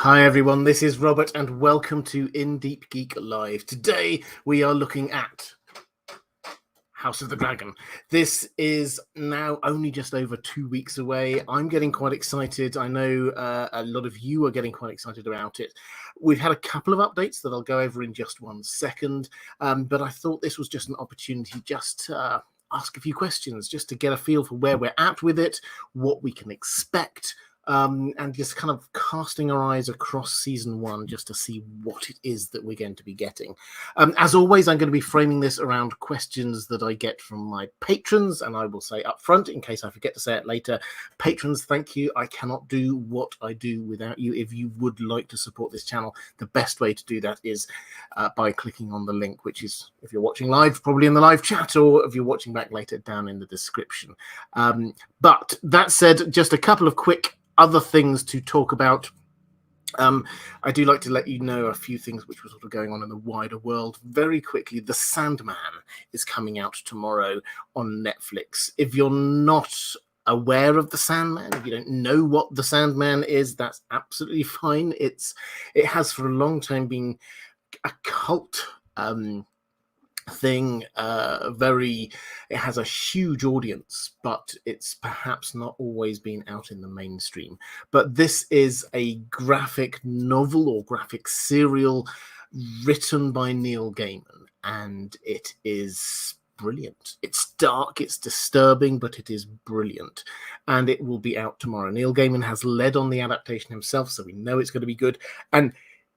Hi everyone, this is Robert and welcome to Deep Geek Live. Today we are looking at House of the Dragon. This is now only just over 2 weeks away. I'm getting quite excited. I know a lot of you are getting quite excited about it. We've had a couple of updates that I'll go over in just 1 second, but I thought this was just an opportunity just to ask a few questions, just to get a feel for where we're at with it, what we can expect, and just kind of casting our eyes across season 1 just to see what it is that we're going to be getting. As always, I'm going to be framing this around questions that I get from my patrons, and I will say up front, in case I forget to say it later, patrons, thank you. I cannot do what I do without you. If you would like to support this channel, the best way to do that is by clicking on the link, which is, if you're watching live, probably in the live chat, or if you're watching back later, down in the description. But that said, just a couple of quick other things to talk about. I do like to let you know a few things which were sort of going on in the wider world. Very quickly, The Sandman is coming out tomorrow on Netflix. If you're not aware of The Sandman, if you don't know what The Sandman is, that's absolutely fine. It has for a long time been a cult thing. It has a huge audience, but it's perhaps not always been out in the mainstream. But this is a graphic novel or graphic serial written by Neil Gaiman, and it is brilliant. It's dark, it's disturbing, but it is brilliant, and it will be out tomorrow. Neil Gaiman has led on the adaptation himself, so we know it's going to be good. And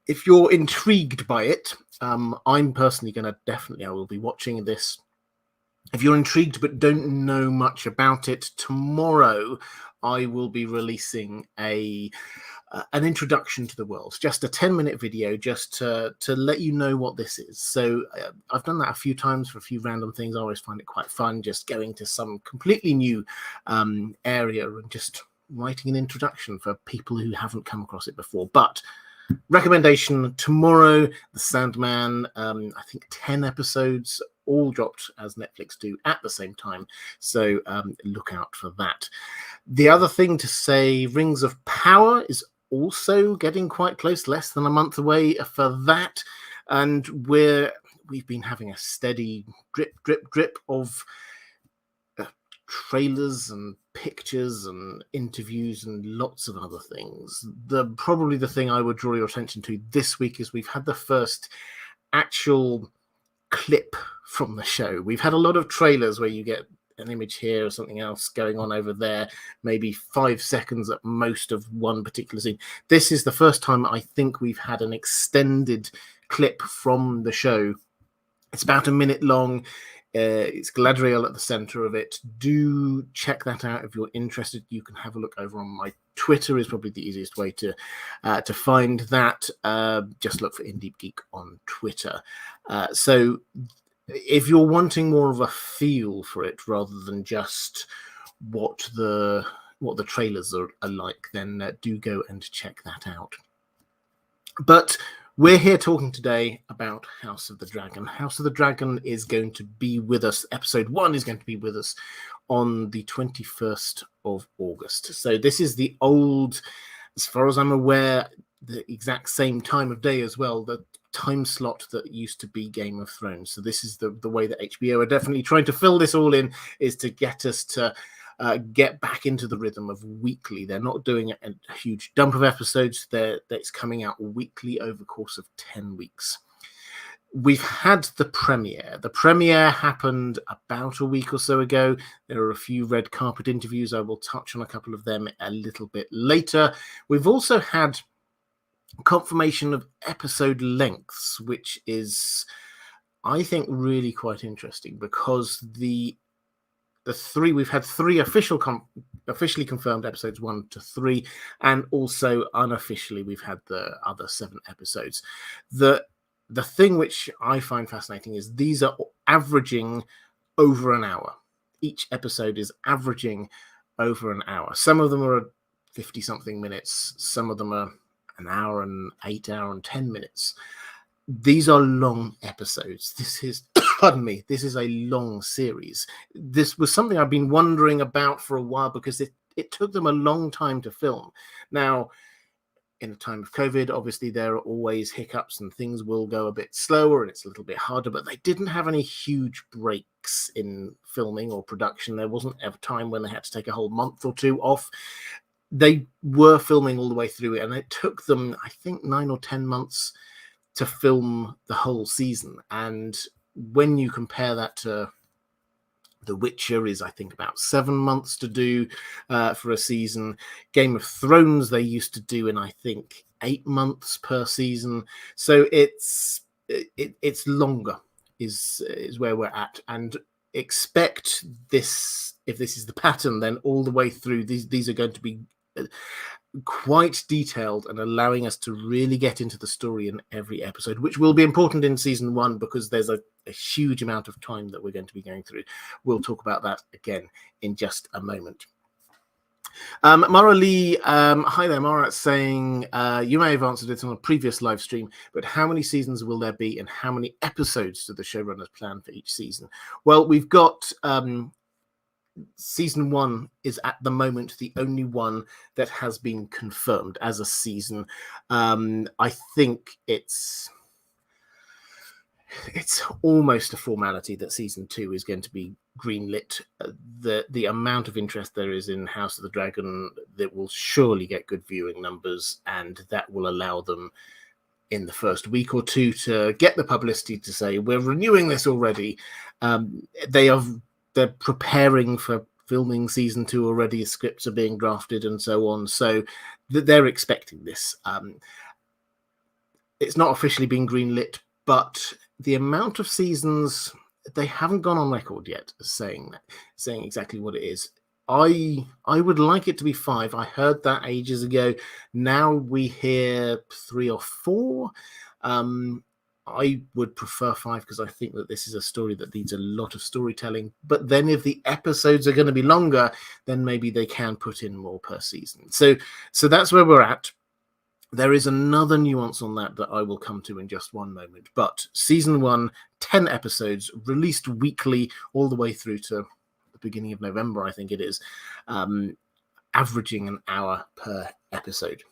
if you're intrigued by it, I'm personally going to I will be watching this. If you're intrigued but don't know much about it, tomorrow I will be releasing an introduction to the world, just a 10-minute video, just to let you know what this is. So I've done that a few times for a few random things. I always find it quite fun, just going to some completely new area and just writing an introduction for people who haven't come across it before. But recommendation tomorrow, The Sandman. I think 10 episodes, all dropped as Netflix do at the same time, so look out for that. The other thing to say, Rings of Power is also getting quite close, less than a month away for that, and we've been having a steady drip of trailers and pictures and interviews and lots of other things. Probably the thing I would draw your attention to this week is we've had the first actual clip from the show. We've had a lot of trailers where you get an image here or something else going on over there, maybe 5 seconds at most of one particular scene. This is the first time I think we've had an extended clip from the show. It's about a minute long. It's Galadriel at the center of it. Do check that out if you're interested. You can have a look over on my Twitter, is probably the easiest way to find that. Just look for Deep Geek on Twitter. So if you're wanting more of a feel for it rather than just what the trailers are like, then do go and check that out. But we're here talking today about House of the Dragon. House of the Dragon is going to be with us. Episode 1 is going to be with us on the 21st of August. So this is the old, as far as I'm aware, the exact same time of day as well, the time slot that used to be Game of Thrones. So this is the way that HBO are definitely trying to fill this all in, is to get us to get back into the rhythm of weekly. They're not doing a huge dump of episodes. That's coming out weekly over the course of 10 weeks. We've had the premiere. The premiere happened about a week or so ago. There are a few red carpet interviews. I will touch on a couple of them a little bit later. We've also had confirmation of episode lengths, which is, I think, really quite interesting, because we've had 3 officially confirmed episodes 1 to 3, and also unofficially we've had the other 7 episodes. The thing which I find fascinating is these are averaging over an hour. Each episode is averaging over an hour. Some of them are 50 something minutes, some of them are an hour and 8 hour and 10 minutes. These are long episodes. This is pardon me, this is a long series. This was something I've been wondering about for a while, because it took them a long time to film. Now, in a time of COVID, obviously there are always hiccups and things will go a bit slower and it's a little bit harder, but they didn't have any huge breaks in filming or production. There wasn't ever time when they had to take a whole month or two off. They were filming all the way through it, and it took them, I think, 9 or 10 months to film the whole season. And when you compare that to The Witcher is, I think, about 7 months to do for a season. Game of Thrones they used to do in, I think, 8 months per season. So it's longer is where we're at. And expect this, if this is the pattern, then all the way through, these are going to be quite detailed and allowing us to really get into the story in every episode, which will be important in season 1 because there's a huge amount of time that we're going to be going through. We'll talk about that again in just a moment. Mara Lee, hi there, Mara, saying you may have answered it on a previous live stream, but how many seasons will there be and how many episodes do the showrunners plan for each season? Well, we've got season 1 is at the moment the only one that has been confirmed as a season. I think it's almost a formality that season 2 is going to be greenlit. The amount of interest there is in House of the Dragon, that will surely get good viewing numbers, and that will allow them in the first week or two to get the publicity to say we're renewing this already. They're preparing for filming season 2 already. Scripts are being drafted and so on. So they're expecting this. It's not officially been greenlit, but the amount of seasons, they haven't gone on record yet as saying exactly what it is. I would like it to be 5. I heard that ages ago. Now we hear 3 or 4. I would prefer 5 because I think that this is a story that needs a lot of storytelling. But then if the episodes are going to be longer, then maybe they can put in more per season. So that's where we're at. There is another nuance on that I will come to in just one moment. But season 1, 10 episodes, released weekly all the way through to the beginning of November, I think it is, averaging an hour per episode.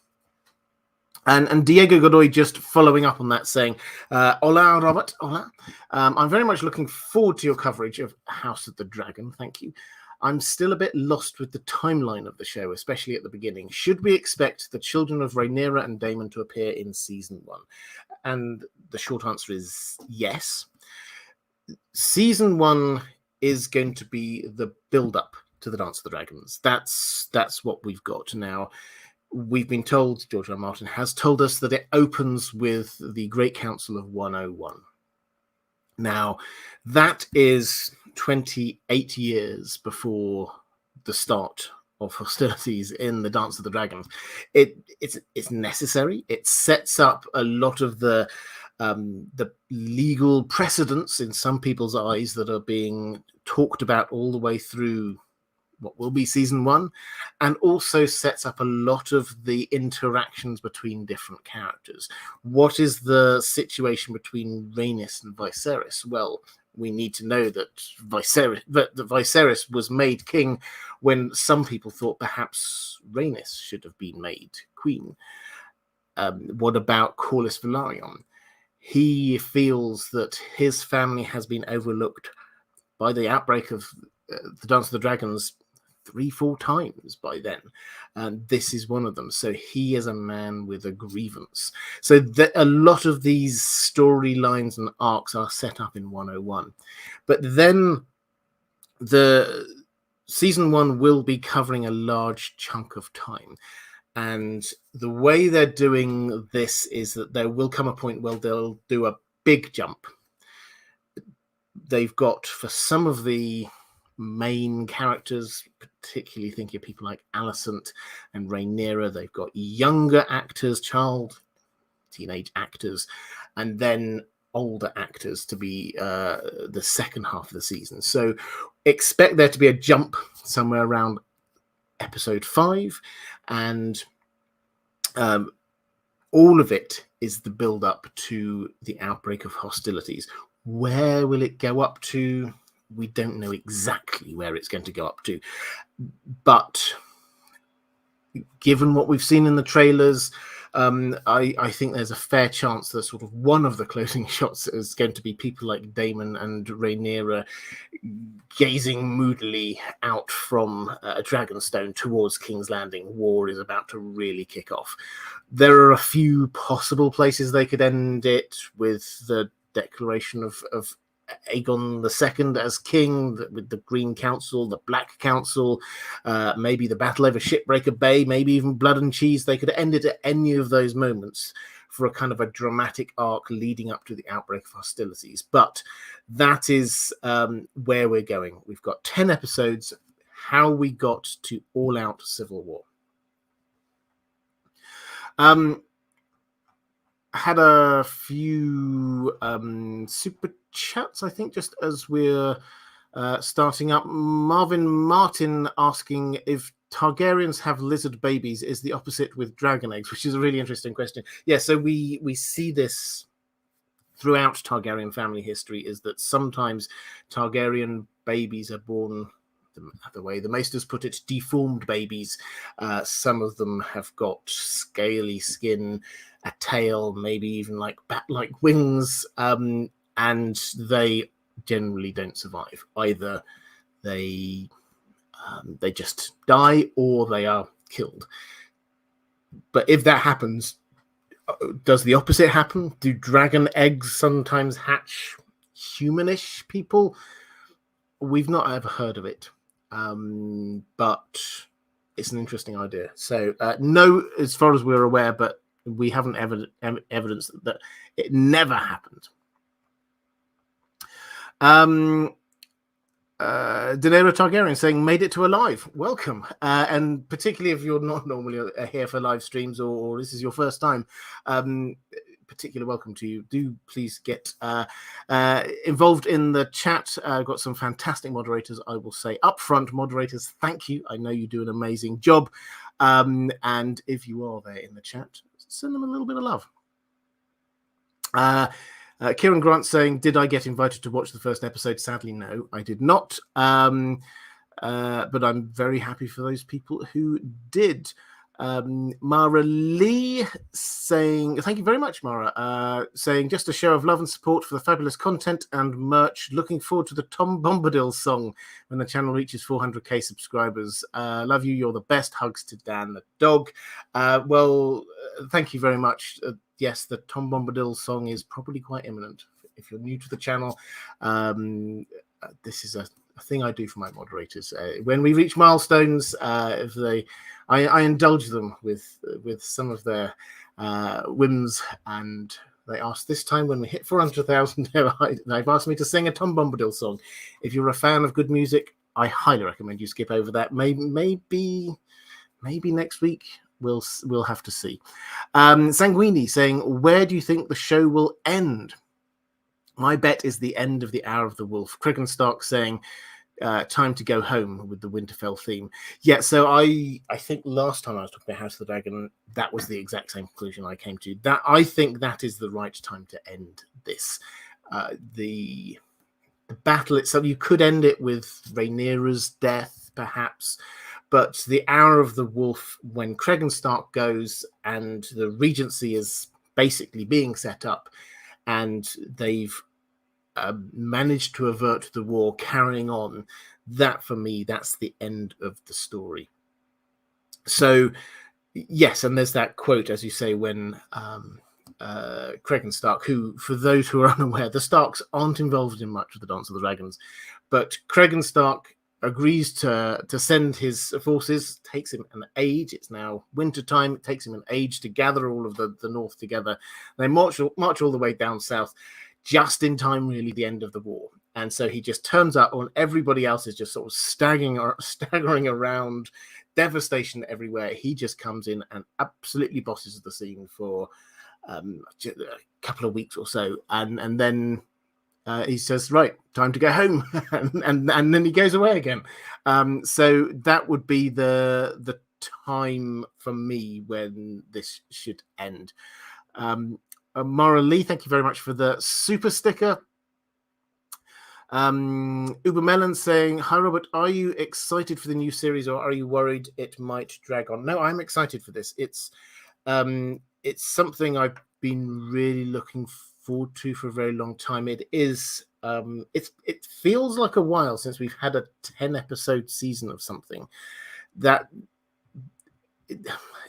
And Diego Godoy just following up on that, saying, hola, Robert, hola. I'm very much looking forward to your coverage of House of the Dragon. Thank you. I'm still a bit lost with the timeline of the show, especially at the beginning. Should we expect the children of Rhaenyra and Daemon to appear in season 1? And the short answer is yes. Season 1 is going to be the build-up to the Dance of the Dragons. That's what we've got now. We've been told, George R. R. Martin has told us, that it opens with the Great Council of 101. Now, that is 28 years before the start of hostilities in the Dance of the Dragons. It's necessary. It sets up a lot of the legal precedents in some people's eyes that are being talked about all the way through what will be season 1, and also sets up a lot of the interactions between different characters. What is the situation between Rhaenys and Viserys? Well, we need to know that Viserys was made king when some people thought perhaps Rhaenys should have been made queen. What about Corlys Velaryon? He feels that his family has been overlooked by the outbreak of the Dance of the Dragons 3-4 times by then, and this is one of them. So he is a man with a grievance. So a lot of these storylines and arcs are set up in 101, but then the season 1 will be covering a large chunk of time, and the way they're doing this is that there will come a point where they'll do a big jump. They've got, for some of the main characters, particularly thinking of people like Alicent and Rhaenyra, they've got younger actors, teenage actors, and then older actors to be the second half of the season. So expect there to be a jump somewhere around episode 5, and all of it is the build up to the outbreak of hostilities. Where will it go up to? We don't know exactly where it's going to go up to, but given what we've seen in the trailers, I think there's a fair chance that sort of one of the closing shots is going to be people like Daemon and Rhaenyra gazing moodily out from Dragonstone towards King's Landing. War is about to really kick off. There are a few possible places they could end it, with the declaration of Aegon II as king, with the Green Council, the Black Council, maybe the battle over Shipbreaker Bay, maybe even Blood and Cheese. They could end it at any of those moments for a kind of a dramatic arc leading up to the outbreak of hostilities. But that is where we're going. We've got 10 episodes. How we got to all-out civil war. Had a few super chats, I think, just as we're starting up. Marvin Martin asking if Targaryens have lizard babies is the opposite with dragon eggs, which is a really interesting question. Yeah, so we see this throughout Targaryen family history, is that sometimes Targaryen babies are born the way the Maesters put it, deformed babies. Some of them have got scaly skin, a tail, maybe even like bat-like wings, and they generally don't survive. Either they just die or they are killed. But if that happens, does the opposite happen? Do dragon eggs sometimes hatch humanish people? We've not ever heard of it, but it's an interesting idea. So no, as far as we're aware, but we haven't evidence that it never happened. Daenerys Targaryen saying, made it to a live. Welcome. And particularly if you're not normally here for live streams, or this is your first time, particular welcome to you. Do please get involved in the chat. I've got some fantastic moderators, I will say up front. Moderators, thank you. I know you do an amazing job. And if you are there in the chat, send them a little bit of love. Kieran Grant saying, did I get invited to watch the first episode? Sadly, no, I did not. But I'm very happy for those people who did. Mara Lee saying, thank you very much, Mara, saying, just a show of love and support for the fabulous content and merch. Looking forward to the Tom Bombadil song when the channel reaches 400k subscribers. Love you. You're the best. Hugs to Dan the dog. Well, thank you very much. Yes, the Tom Bombadil song is probably quite imminent. If you're new to the channel, this is a thing I do for my moderators. When we reach milestones, I indulge them with some of their whims, and they asked this time when we hit 400,000, they've asked me to sing a Tom Bombadil song. If you're a fan of good music, I highly recommend you skip over that. Maybe next week. We'll have to see. Sanguini saying, where do you think the show will end? My bet is the end of the Hour of the Wolf. Cregan Stark saying, time to go home, with the Winterfell theme. Yeah, so I think last time I was talking about House of the Dragon, that was the exact same conclusion I came to. That I think that is the right time to end this. The battle itself, you could end it with Rhaenyra's death, perhaps. But the Hour of the Wolf, when Cregan Stark goes and the Regency is basically being set up, and they've managed to avert the war carrying on, that for me, that's the end of the story. So, yes, and there's that quote, as you say, when Cregan Stark, who, for those who are unaware, the Starks aren't involved in much of the Dance of the Dragons, but Cregan Stark agrees to send his forces. Takes him an age. It's now winter time. It takes him an age to gather all of the north together. They march all the way down south, just in time, really, the end of the war. And so he just turns up, and everybody else is just sort of staggering around, devastation everywhere. He just comes in and absolutely bosses the scene for a couple of weeks or so, and then he says, right, time to go home. and then he goes away again. So that would be the time for me when this should end. Mara Lee, thank you very much for the super sticker. Uber Melon saying, hi Robert, are you excited for the new series, or are you worried it might drag on? No, I'm excited for this. It's it's something I've been really looking forward to for a very long time. It is. It feels like a while since we've had a 10-episode season of something. That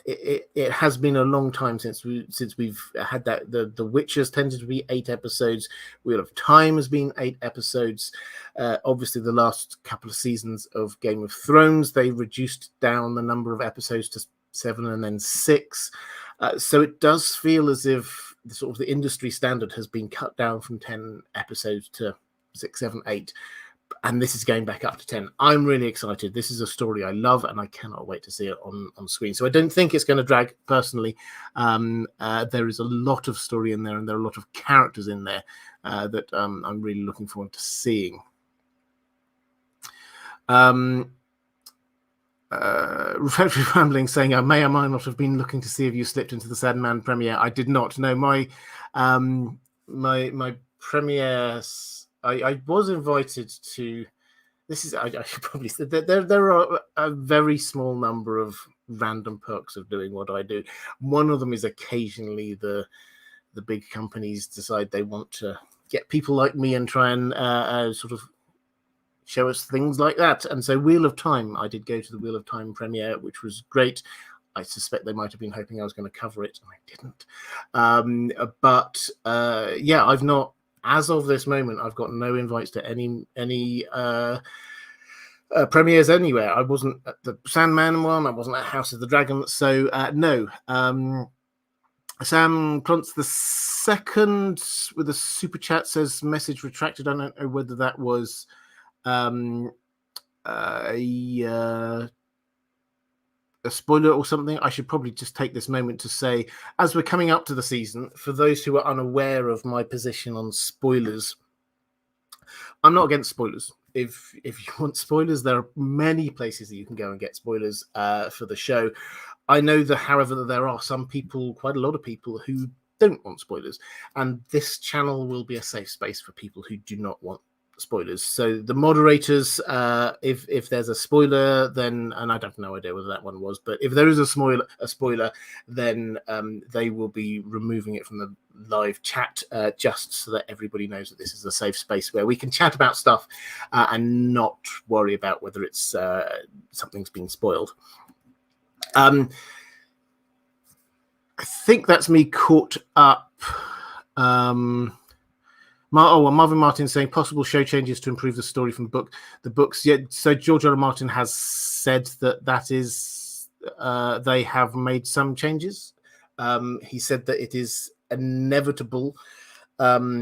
it has been a long time since we've had that. The Witcher's tended to be 8 episodes. Wheel of Time has been 8 episodes. Obviously, the last couple of seasons of Game of Thrones, they reduced down the number of episodes to 7 and then 6. So it does feel as if the industry standard has been cut down from 10 episodes to 6, 7, 8. And this is going back up to 10. I'm really excited. This is a story I love, and I cannot wait to see it on screen. So I don't think it's going to drag, personally. There is a lot of story in there, and there are a lot of characters in there that I'm really looking forward to seeing. Refractory Rambling saying, I may or may not have been looking to see if you slipped into the Sandman premiere. I did not. No, my premiere... I was invited to. This is. I should probably say there are a very small number of random perks of doing what I do. One of them is occasionally the big companies decide they want to get people like me and try and sort of show us things like that. And so Wheel of Time, I did go to the Wheel of Time premiere, which was great. I suspect they might have been hoping I was going to cover it, and I didn't. But I've not. As of this moment, I've got no invites to any premieres anywhere. I wasn't at the Sandman one. I wasn't at House of the Dragon. So no. Sam Klontz the second with a super chat says message retracted. I don't know whether that was a spoiler or something. I should probably just take this moment to say, as we're coming up to the season, for those who are unaware of my position on spoilers, I'm not against spoilers. If you want spoilers, there are many places that you can go and get spoilers for the show. I know that, however, that there are some people, quite a lot of people, who don't want spoilers, and this channel will be a safe space for people who do not want spoilers. So the moderators, if there's a spoiler, then, and I have no idea whether that one was, but if there is a spoiler, then they will be removing it from the live chat, just so that everybody knows that this is a safe space where we can chat about stuff and not worry about whether it's something's been spoiled. I think that's me caught up. Marvin Martin saying possible show changes to improve the story from the books. Yeah, so George R. R. Martin has said that is they have made some changes. He said that it is inevitable that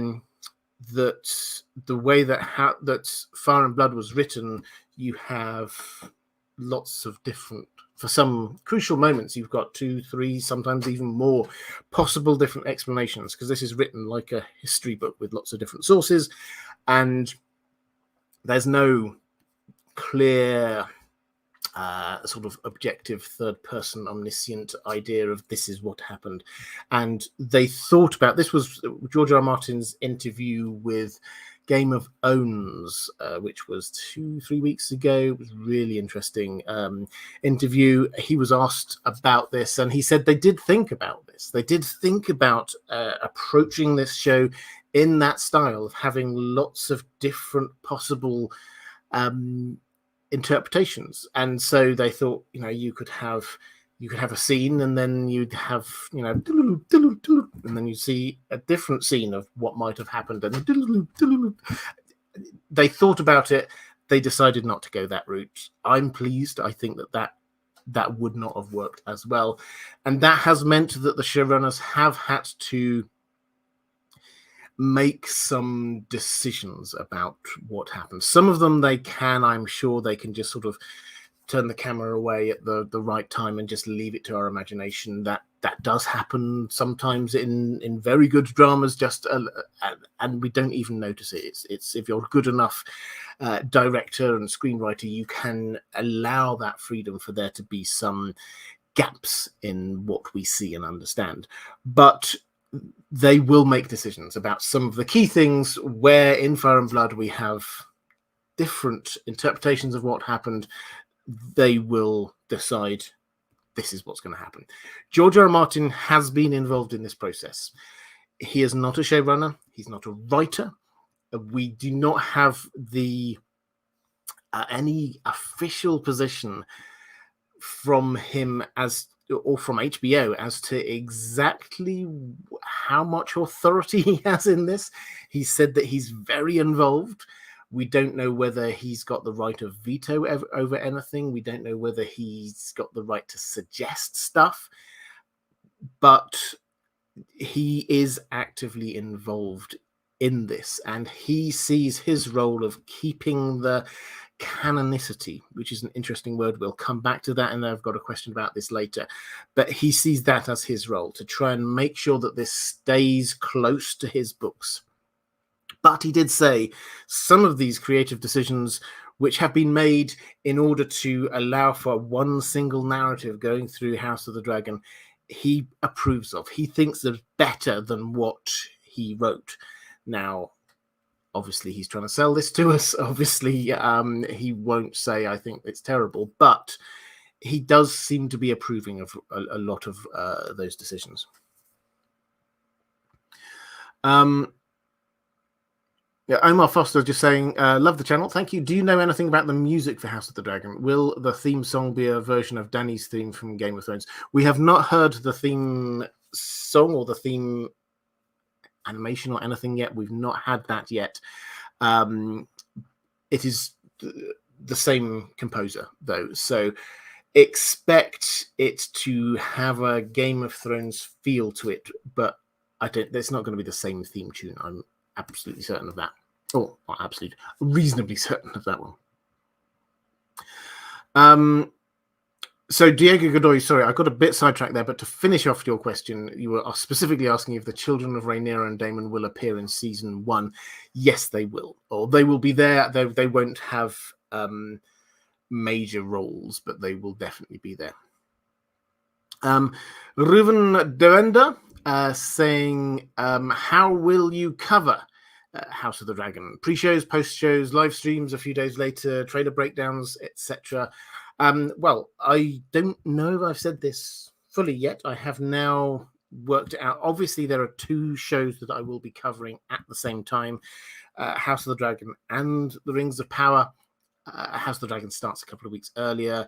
the way that Fire and Blood was written, you have lots of different. For some crucial moments, you've got 2, 3, sometimes even more possible different explanations, because this is written like a history book with lots of different sources, and there's no clear sort of objective third-person omniscient idea of this is what happened. And they thought about, this was George R. R. Martin's interview with Game of Owns, which was 2-3 weeks ago. It was really interesting interview. He was asked about this, and he said they did think about this. They did think about approaching this show in that style of having lots of different possible interpretations. And so they thought, you could have a scene, and then you'd have, and then you see a different scene of what might have happened. And they thought about it. They decided not to go that route. I'm pleased. I think that would not have worked as well. And that has meant that the showrunners have had to make some decisions about what happens. Some of them I'm sure they can just sort of turn the camera away at the right time and just leave it to our imagination. That does happen sometimes in very good dramas, and we don't even notice it. It's if you're a good enough director and screenwriter, you can allow that freedom for there to be some gaps in what we see and understand. But they will make decisions about some of the key things where in Fire and Blood we have different interpretations of what happened. They will decide this is what's going to happen. George R. R. Martin has been involved in this process. He is not a showrunner. He's not a writer. We do not have the any official position from him or from HBO as to exactly how much authority he has in this. He said that he's very involved. We don't know whether he's got the right of veto over anything. We don't know whether he's got the right to suggest stuff. But he is actively involved in this, and he sees his role of keeping the canonicity, which is an interesting word. We'll come back to that, and I've got a question about this later. But he sees that as his role, to try and make sure that this stays close to his books. But he did say some of these creative decisions, which have been made in order to allow for one single narrative going through House of the Dragon, he approves of. He thinks they're better than what he wrote. Now, obviously, he's trying to sell this to us. Obviously, he won't say, I think it's terrible, but he does seem to be approving of a lot of those decisions. Yeah, Omar Foster just saying, love the channel. Thank you. Do you know anything about the music for House of the Dragon? Will the theme song be a version of Dany's theme from Game of Thrones? We have not heard the theme song or the theme animation or anything yet. We've not had that yet. It is the same composer, though. So expect it to have a Game of Thrones feel to it, but it's not going to be the same theme tune. I'm absolutely certain of that. Oh, not absolutely, reasonably certain of that one. So Diego Godoy, sorry, I got a bit sidetracked there, but to finish off your question, you were specifically asking if the children of Rhaenyra and Daemon will appear in season 1. Yes, they will. Or they will be there. They won't have major roles, but they will definitely be there. Ruven Derenda saying, how will you cover House of the Dragon? Pre-shows, post-shows, live streams a few days later, trailer breakdowns, etc. Well, I don't know if I've said this fully yet. I have now worked it out. Obviously, there are 2 shows that I will be covering at the same time, House of the Dragon and The Rings of Power. House of the Dragon starts a couple of weeks earlier,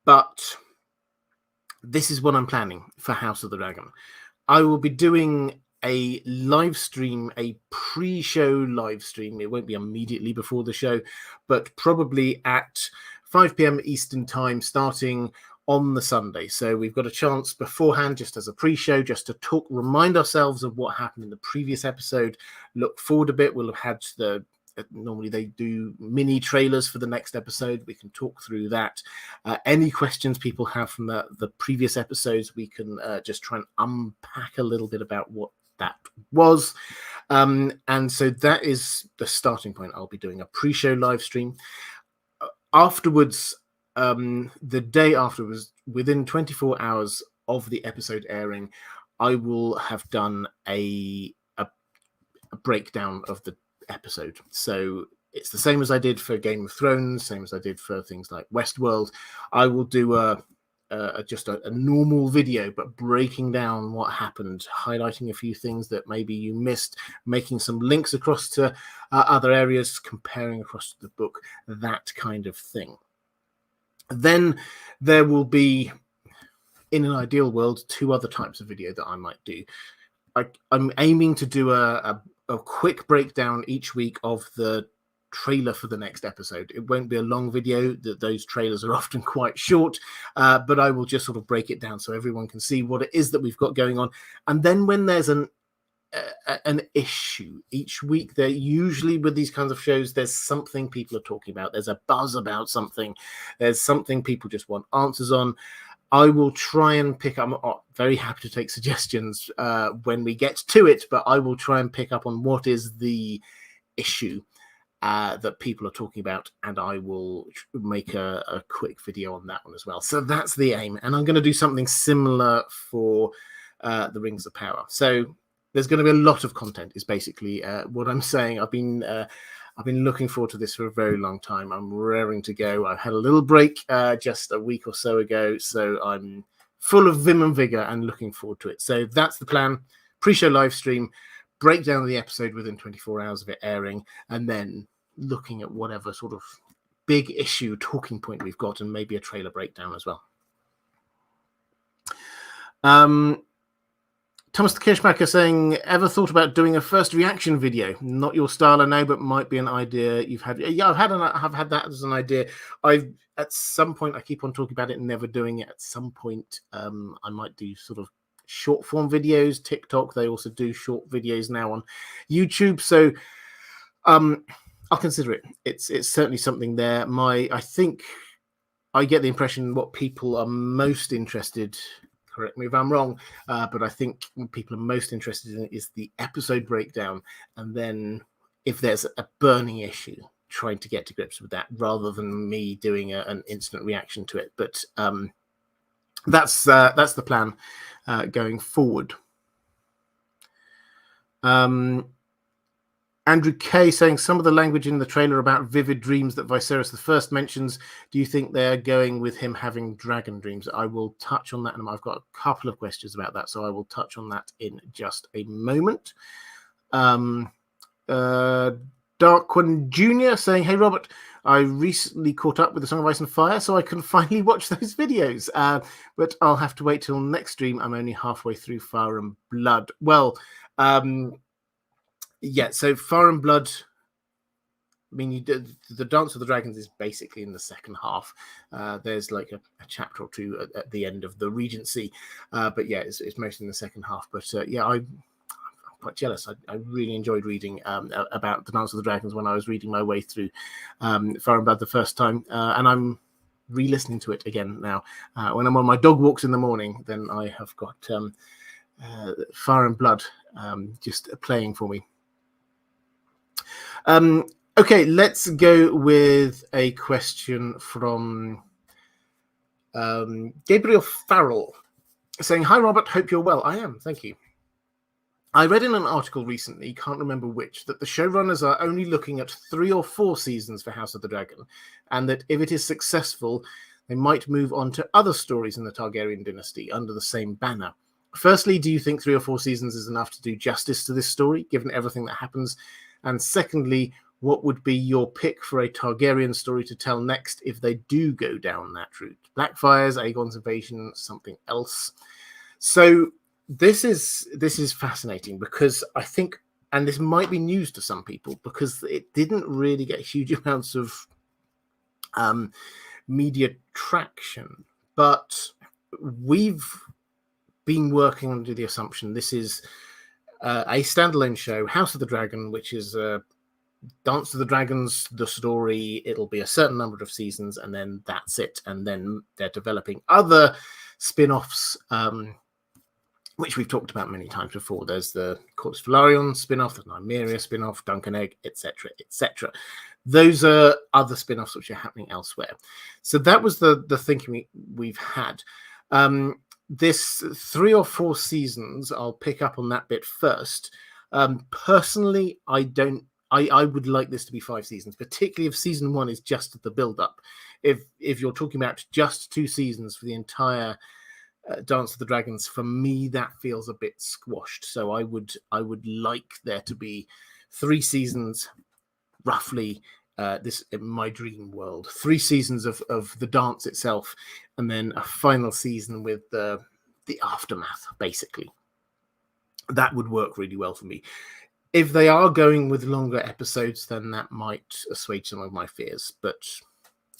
but this is what I'm planning for House of the Dragon. I will be doing a live stream, a pre-show live stream. It won't be immediately before the show, but probably at 5 p.m. Eastern time, starting on the Sunday. So we've got a chance beforehand, just as a pre-show, just to remind ourselves of what happened in the previous episode, look forward a bit. We'll have had normally they do mini trailers for the next episode. We can talk through that. Any questions people have from the previous episodes, we can just try and unpack a little bit about what that was. And so that is the starting point. I'll be doing a pre-show live stream. Afterwards, the day afterwards, within 24 hours of the episode airing, I will have done a breakdown of the episode. So it's the same as I did for Game of Thrones, same as I did for things like Westworld. I will do just a normal video, but breaking down what happened, highlighting a few things that maybe you missed, making some links across to other areas, comparing across to the book, that kind of thing. Then there will be, in an ideal world, 2 other types of video that I might do. I'm aiming to do a quick breakdown each week of the trailer for the next episode. It won't be a long video. Those trailers are often quite short, but I will just sort of break it down so everyone can see what it is that we've got going on. And then when there's an issue each week, there usually with these kinds of shows, there's something people are talking about. There's a buzz about something. There's something people just want answers on. I will try and pick up. I'm very happy to take suggestions when we get to it, but I will try and pick up on what is the issue that people are talking about, and I will make a quick video on that one as well. So that's the aim, and I'm going to do something similar for the Rings of Power. So there's going to be a lot of content, is basically what I'm saying. I've been I've been looking forward to this for a very long time. I'm raring to go. I had a little break just a week or so ago, so I'm full of vim and vigor and looking forward to it. So that's the plan. Pre-show live stream, breakdown of the episode within 24 hours of it airing, and then looking at whatever sort of big issue talking point we've got, and maybe a trailer breakdown as well. Thomas the Kirschmacher saying, ever thought about doing a first reaction video? Not your style, I know, but might be an idea you've had. Yeah, I've had that as an idea. At some point, I keep on talking about it and never doing it. At some point, I might do sort of short form videos. TikTok, they also do short videos now on YouTube. So I'll consider it. It's certainly something there. I think I get the impression what people are most interested, correct me if I'm wrong, but I think what people are most interested in is the episode breakdown, and then if there's a burning issue, trying to get to grips with that rather than me doing an instant reaction to it. But that's the plan going forward. Andrew K saying, some of the language in the trailer about vivid dreams that Viserys the First mentions, do you think they're going with him having dragon dreams? I will touch on that, and I've got a couple of questions about that, so I will touch on that in just a moment. Darkwin Jr. saying, hey, Robert, I recently caught up with the Song of Ice and Fire, so I can finally watch those videos, but I'll have to wait till next stream. I'm only halfway through Fire and Blood. Well, yeah, so Fire and Blood, I mean, you did the Dance of the Dragons is basically in the second half. There's like a chapter or two at the end of the Regency, but yeah, it's mostly in the second half. But yeah, I'm quite jealous. I really enjoyed reading about the Dance of the Dragons when I was reading my way through Fire and Blood the first time, and I'm re-listening to it again now. When I'm on my dog walks in the morning, then I have got Fire and Blood just playing for me. Okay, let's go with a question from Gabriel Farrell saying, hi, Robert, hope you're well. I am, thank you. I read in an article recently, can't remember which, that the showrunners are only looking at 3 or 4 seasons for House of the Dragon, and that if it is successful, they might move on to other stories in the Targaryen dynasty under the same banner. Firstly, do you think 3 or 4 seasons is enough to do justice to this story, given everything that happens? And secondly, what would be your pick for a Targaryen story to tell next if they do go down that route? Blackfires, Aegon's invasion, something else? So this is fascinating because I think, and this might be news to some people, because it didn't really get huge amounts of media traction, but we've been working under the assumption this is a standalone show, House of the Dragon, which is Dance of the Dragons, the story. It'll be a certain number of seasons, and then that's it. And then they're developing other spin-offs, which we've talked about many times before. There's the Courts of Velaryon spin-off, the Nymeria spin-off, Dunk and Egg, etc., etc. Those are other spin-offs which are happening elsewhere. So that was the thinking we've had. This 3 or 4 seasons, I'll pick up on that bit first. Personally, I would like this to be 5 seasons, particularly if season 1 is just the build-up. If you're talking about just 2 seasons for the entire Dance of the Dragons, for me that feels a bit squashed. So I would like there to be 3 seasons, roughly. This in my dream world, 3 seasons of the dance itself, and then a final season with the aftermath. Basically, that would work really well for me. If they are going with longer episodes, then that might assuage some of my fears. But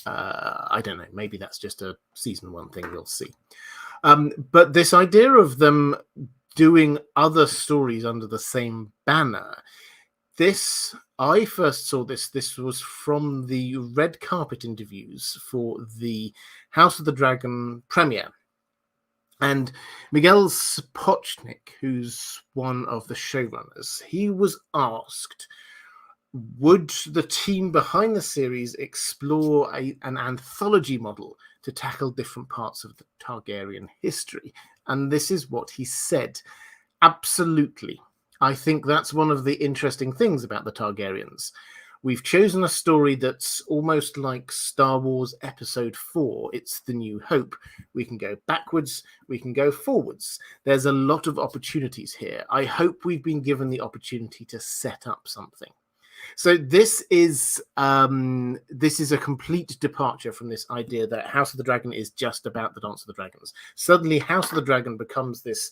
I don't know. Maybe that's just a season 1 thing. We'll see. But this idea of them doing other stories under the same banner. I first saw this was from the red carpet interviews for the House of the Dragon premiere. And Miguel Sapochnik, who's one of the showrunners, he was asked, would the team behind the series explore an anthology model to tackle different parts of the Targaryen history? And this is what he said. Absolutely. I think that's one of the interesting things about the Targaryens. We've chosen a story that's almost like Star Wars Episode 4. It's The New Hope. We can go backwards, we can go forwards. There's a lot of opportunities here. I hope we've been given the opportunity to set up something. So this is a complete departure from this idea that House of the Dragon is just about the Dance of the Dragons. Suddenly, House of the Dragon becomes this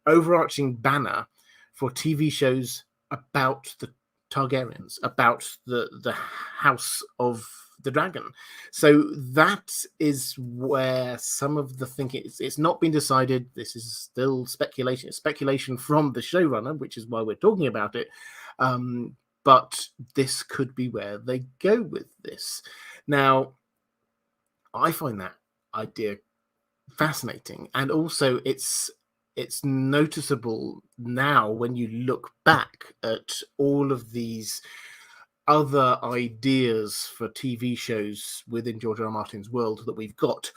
overarching banner for TV shows about the Targaryens, about the House of the Dragon. So that is where some of the thinking, it's not been decided. This is still speculation. It's speculation from the showrunner, which is why we're talking about it. But this could be where they go with this. Now, I find that idea fascinating, and also it's noticeable now when you look back at all of these other ideas for TV shows within George R. Martin's world that we've got.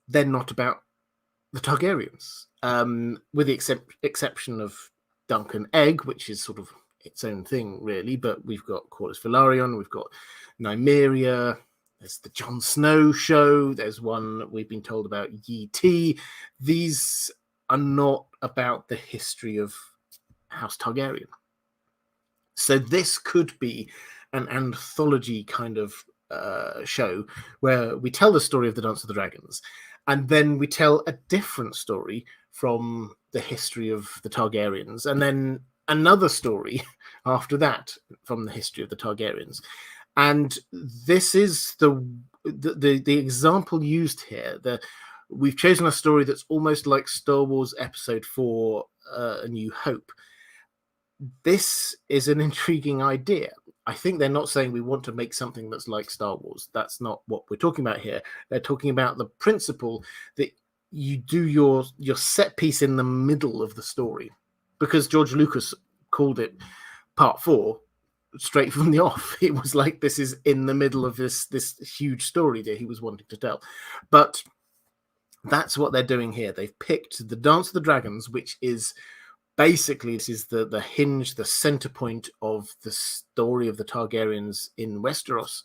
They're not about the Targaryens, with the exception of Duncan Egg, which is sort of its own thing, really. But we've got Corlys Velaryon, we've got Nymeria, there's the Jon Snow show, there's one we've been told about, Yi Ti. These are not about the history of House Targaryen. So this could be an anthology kind of show where we tell the story of the Dance of the Dragons, and then we tell a different story from the history of the Targaryens, and then another story after that from the history of the Targaryens. And this is the example used here. We've chosen a story that's almost like Star Wars Episode 4, A New Hope. This is an intriguing idea. I think they're not saying we want to make something that's like Star Wars. That's not what we're talking about here. They're talking about the principle that you do your set piece in the middle of the story, because George Lucas called it Part 4 straight from the off. It was like, this is in the middle of this huge story that he was wanting to tell. But that's what they're doing here. They've picked the Dance of the Dragons, which is basically, this is the hinge, the center point of the story of the Targaryens in Westeros.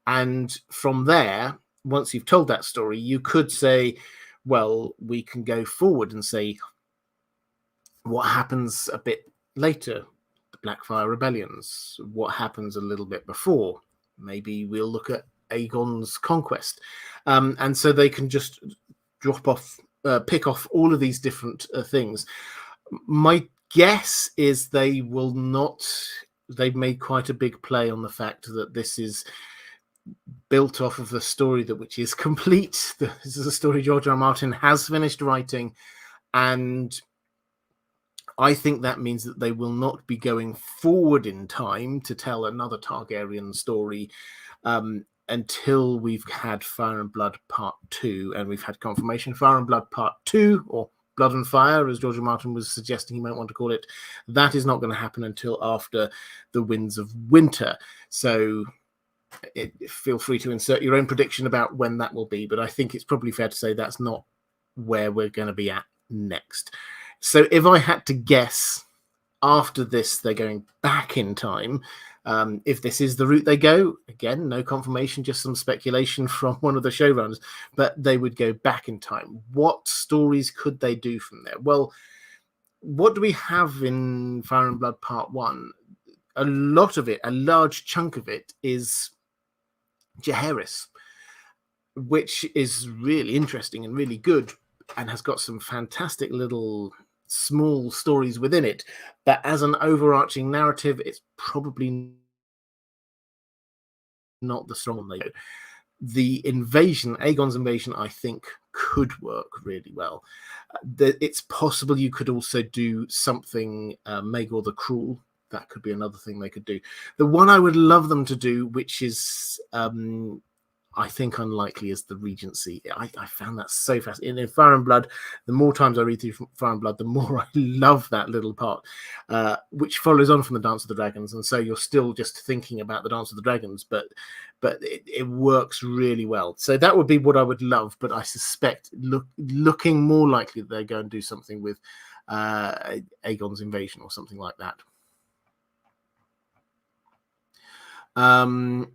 And from there, once you've told that story, you could say, well, we can go forward and say, what happens a bit later? The Blackfire Rebellions. What happens a little bit before? Maybe we'll look at Aegon's conquest. And so they can just pick off all of these different things. My guess is they will not. They've made quite a big play on the fact that this is built off of the story which is complete. This is a story George R. R. Martin has finished writing, and I think that means that they will not be going forward in time to tell another Targaryen story until we've had Fire and Blood Part 2, and we've had confirmation Fire and Blood Part 2, or Blood and Fire, as George R. R. Martin was suggesting he might want to call it. That is not going to happen until after the Winds of Winter. So feel free to insert your own prediction about when that will be, but I think it's probably fair to say that's not where we're going to be at next. So if I had to guess, after this, they're going back in time. If this is the route they go, again, no confirmation, just some speculation from one of the showrunners, but they would go back in time. What stories could they do from there? Well, what do we have in Fire and Blood Part 1? A lot of it, a large chunk of it, is Jaehaerys, which is really interesting and really good, and has got some fantastic little small stories within it. But as an overarching narrative, it's probably not the strong one they go. The invasion, Aegon's invasion, I think could work really well. It's possible you could also do something Maegor the Cruel. That could be another thing they could do. The one I would love them to do, which is I think unlikely, is the Regency. I found that so fascinating. In Fire and Blood, the more times I read through Fire and Blood, the more I love that little part, which follows on from the Dance of the Dragons. And so you're still just thinking about the Dance of the Dragons, but it works really well. So that would be what I would love, but I suspect looking more likely that they're going to do something with Aegon's invasion or something like that. The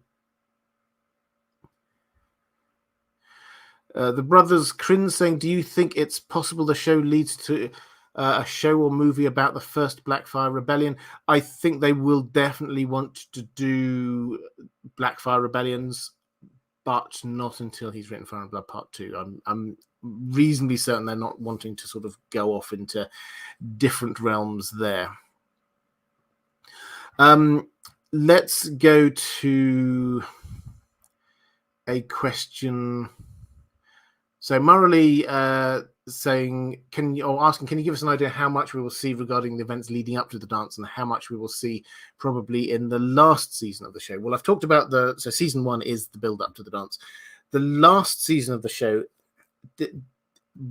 brothers Crin saying, do you think it's possible the show leads to a show or movie about the first Blackfire Rebellion? I think they will definitely want to do Blackfire Rebellions, but not until he's written Fire and Blood Part 2. I'm reasonably certain they're not wanting to sort of go off into different realms there. Let's go to a question. So Murray saying, can you give us an idea how much we will see regarding the events leading up to the dance and how much we will see probably in the last season of the show? Well, I've talked about so season 1 is the build up to the dance. The last season of the show,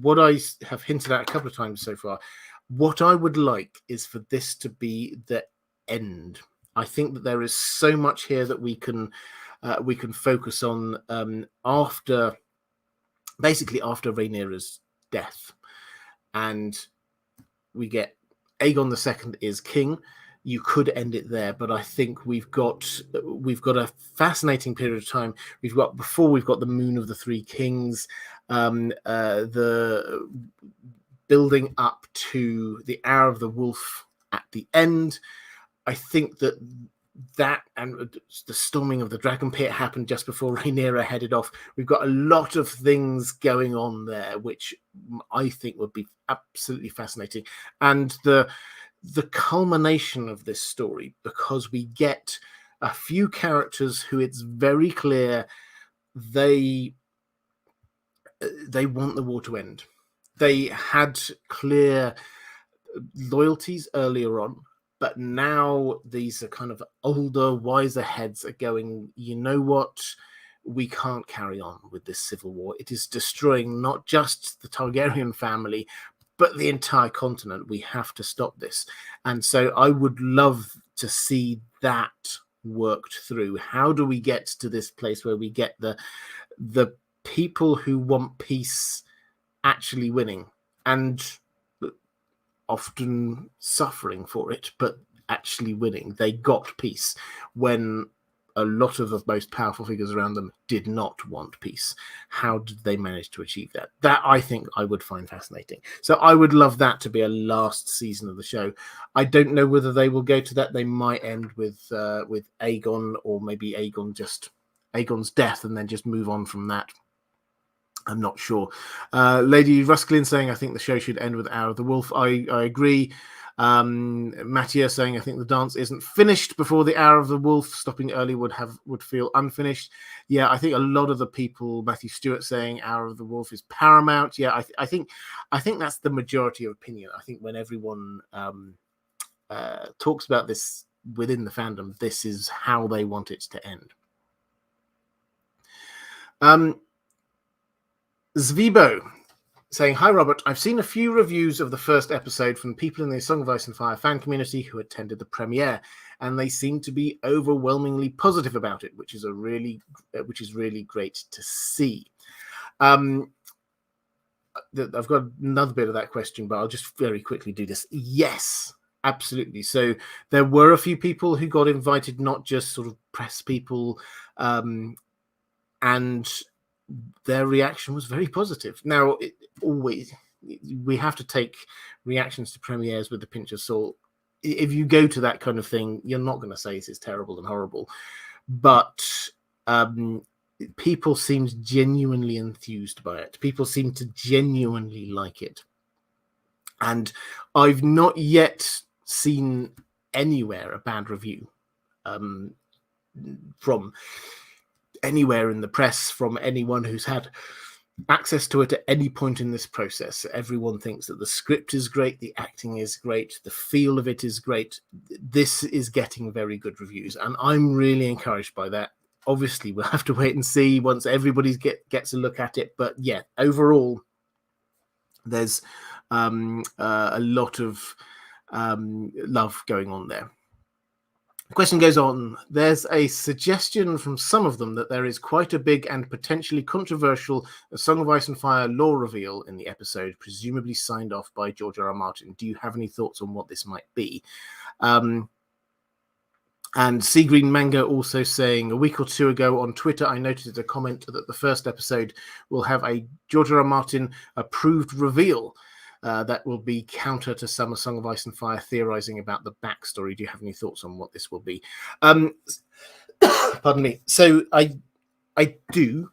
what I have hinted at a couple of times so far, what I would like is for this to be the end. I think that there is so much here that we can focus on after Rhaenyra's death, and we get Aegon II is king. You could end it there, but I think we've got a fascinating period of time. We've got the Moon of the Three Kings, the building up to the Hour of the Wolf at the end. I think that and the storming of the Dragon Pit happened just before Rhaenyra headed off. We've got a lot of things going on there, which I think would be absolutely fascinating. And the culmination of this story, because we get a few characters who it's very clear they want the war to end. They had clear loyalties earlier on, but now these are kind of older, wiser heads are going, you know what? We can't carry on with this civil war. It is destroying not just the Targaryen family, but the entire continent. We have to stop this. And so I would love to see that worked through. How do we get to this place where we get the people who want peace actually winning? And often suffering for it, but actually winning. They got peace when a lot of the most powerful figures around them did not want peace. How did they manage to achieve that? That I think I would find fascinating. So I would love that to be a last season of the show. I don't know whether they will go to that. They might end with Aegon, or maybe Aegon's death and then just move on from that. I'm not sure. Lady Rusklin saying, I think the show should end with Hour of the Wolf. I agree. Mattia saying, I think the dance isn't finished before the Hour of the Wolf. Stopping early would feel unfinished. Yeah, I think a lot of the people, Matthew Stewart saying Hour of the Wolf is paramount. Yeah, I think that's the majority of opinion. I think when everyone talks about this within the fandom, this is how they want it to end. Zvibo saying, hi Robert, I've seen a few reviews of the first episode from people in the Song of Ice and Fire fan community who attended the premiere, and they seem to be overwhelmingly positive about it, which is really great to see. I've got another bit of that question, but I'll just very quickly do this. Yes, absolutely. So there were a few people who got invited, not just sort of press people, and their reaction was very positive. Now, we have to take reactions to premieres with a pinch of salt. If you go to that kind of thing, you're not going to say this is terrible and horrible, but people seemed genuinely enthused by it. People seem to genuinely like it. And I've not yet seen anywhere a bad review from anywhere in the press, from anyone who's had access to it at any point in this process. Everyone thinks that the script is great, the acting is great, the feel of it is great. This is getting very good reviews, and I'm really encouraged by that. Obviously, we'll have to wait and see once everybody gets a look at it. But yeah, overall, there's a lot of love going on there. The question goes on. There's a suggestion from some of them that there is quite a big and potentially controversial Song of Ice and Fire lore reveal in the episode, presumably signed off by George R.R. Martin. Do you have any thoughts on what this might be? And Sea Green Manga also saying, a week or two ago on Twitter, I noticed a comment that the first episode will have a George R. R. Martin approved reveal that will be counter to some Song of Ice and Fire theorizing about the backstory. Do you have any thoughts on what this will be? Pardon me. So I do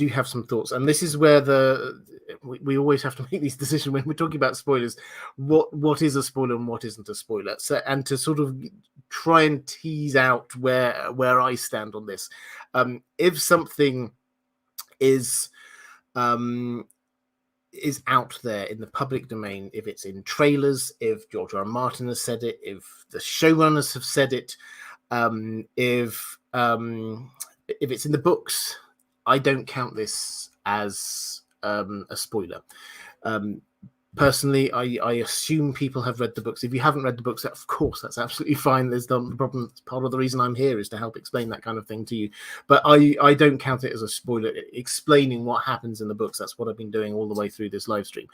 have some thoughts, and this is where we always have to make these decisions when we're talking about spoilers. What is a spoiler and what isn't a spoiler? So, and to sort of try and tease out where I stand on this. If something is out there in the public domain, if it's in trailers, if George R. R. Martin has said it, if the showrunners have said it, if it's in the books, I don't count this as a spoiler. Personally, I assume people have read the books. If you haven't read the books, of course, that's absolutely fine. There's no problem. Part of the reason I'm here is to help explain that kind of thing to you. But I don't count it as a spoiler. Explaining what happens in the books, that's what I've been doing all the way through this live stream.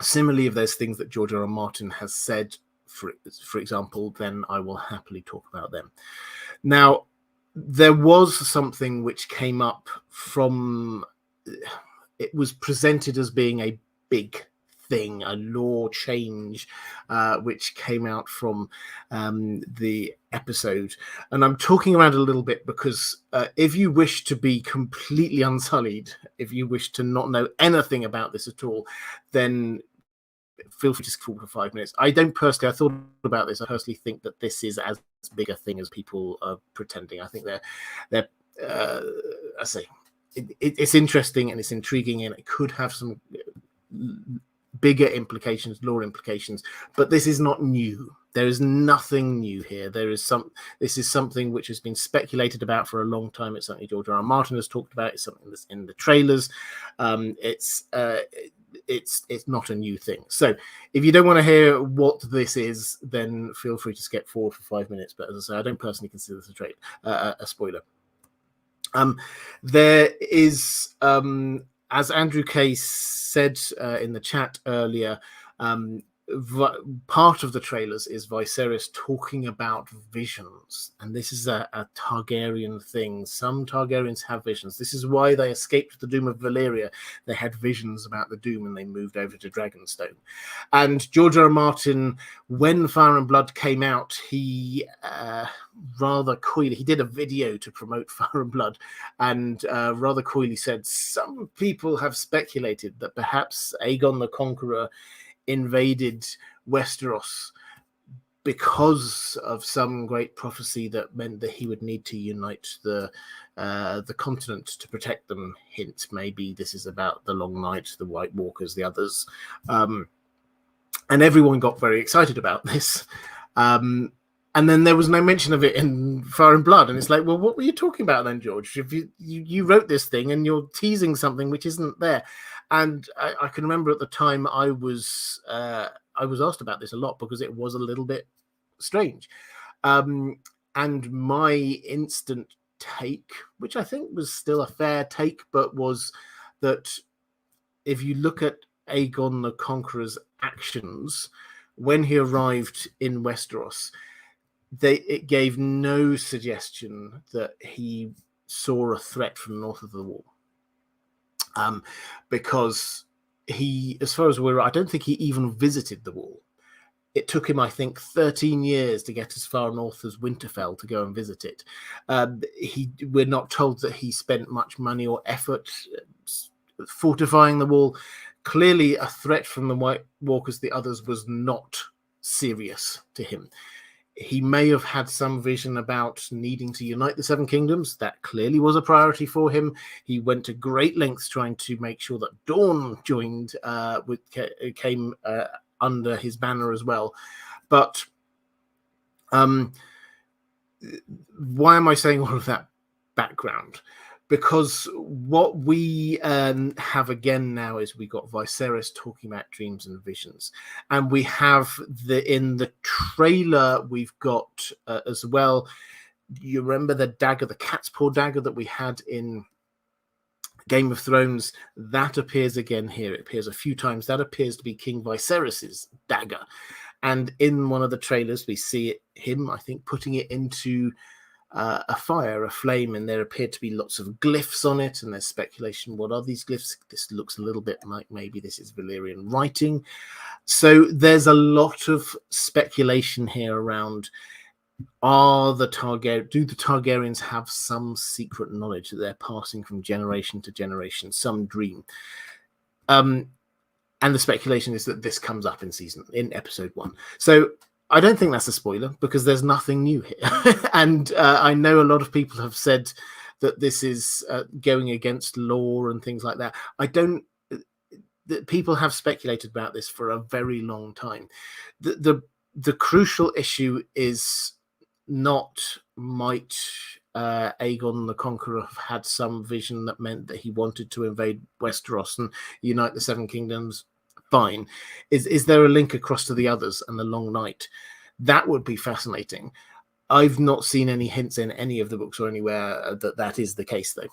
Similarly, if there's things that George R. R. Martin has said, for example, then I will happily talk about them. Now, there was something which came up from... It was presented as being a big thing, a law change, which came out from the episode. And I'm talking around a little bit because if you wish to be completely unsullied, if you wish to not know anything about this at all, then feel free to scroll for 5 minutes. I thought about this. I personally think that this is as big a thing as people are pretending. I think it's interesting and it's intriguing, and it could have some bigger implications, law implications, but this is not new. There is nothing new here. This is something which has been speculated about for a long time. It's something George R. R. Martin has talked about. It's something that's in the trailers. It's not a new thing. So if you don't want to hear what this is, then feel free to skip forward for 5 minutes. But as I say, I don't personally consider this a spoiler. There is, as Andrew Case said in the chat earlier, part of the trailers is Viserys talking about visions, and this is a Targaryen thing. Some Targaryens have visions. This is why they escaped the doom of Valyria. They had visions about the doom and they moved over to Dragonstone. And George R. R. Martin, when Fire and Blood came out, he rather coyly, he did a video to promote Fire and Blood, and rather coyly said, some people have speculated that perhaps Aegon the Conqueror invaded Westeros because of some great prophecy that meant that he would need to unite the continent to protect them. Hint, maybe this is about the Long Night, the White Walkers, the others. And everyone got very excited about this. And then there was no mention of it in Fire and Blood. And it's like, well, what were you talking about then, George? If you wrote this thing and you're teasing something which isn't there. And I can remember at the time I was asked about this a lot because it was a little bit strange. And my instant take, which I think was still a fair take, but was that if you look at Aegon the Conqueror's actions when he arrived in Westeros, it gave no suggestion that he saw a threat from north of the wall. Because he, as far as we're, I don't think he even visited the wall. It took him, I think, 13 years to get as far north as Winterfell to go and visit it. We're not told that he spent much money or effort fortifying the wall. Clearly, a threat from the White Walkers, the others, was not serious to him. He may have had some vision about needing to unite the Seven Kingdoms. That clearly was a priority for him. He went to great lengths trying to make sure that Dawn joined, came under his banner as well. But why am I saying all of that background? Because what we have again now is we got Viserys talking about dreams and visions. And we have in the trailer, we've got as well, you remember the dagger, the cat's paw dagger that we had in Game of Thrones? That appears again here. It appears a few times. That appears to be King Viserys's dagger. And in one of the trailers, we see him, I think, putting it into a fire, a flame, and there appear to be lots of glyphs on it, and there's speculation, what are these glyphs? This looks a little bit like maybe this is Valerian writing. So there's a lot of speculation here around, do the Targaryens have some secret knowledge that they're passing from generation to generation, some dream? And the speculation is that this comes up in episode 1. So I don't think that's a spoiler, because there's nothing new here. And I know a lot of people have said that this is going against law and things like that. People have speculated about this for a very long time. The crucial issue is not might Aegon the Conqueror have had some vision that meant that he wanted to invade Westeros and unite the Seven Kingdoms. Fine. Is there a link across to the others and the Long Night? That would be fascinating. I've not seen any hints in any of the books or anywhere that is the case, though.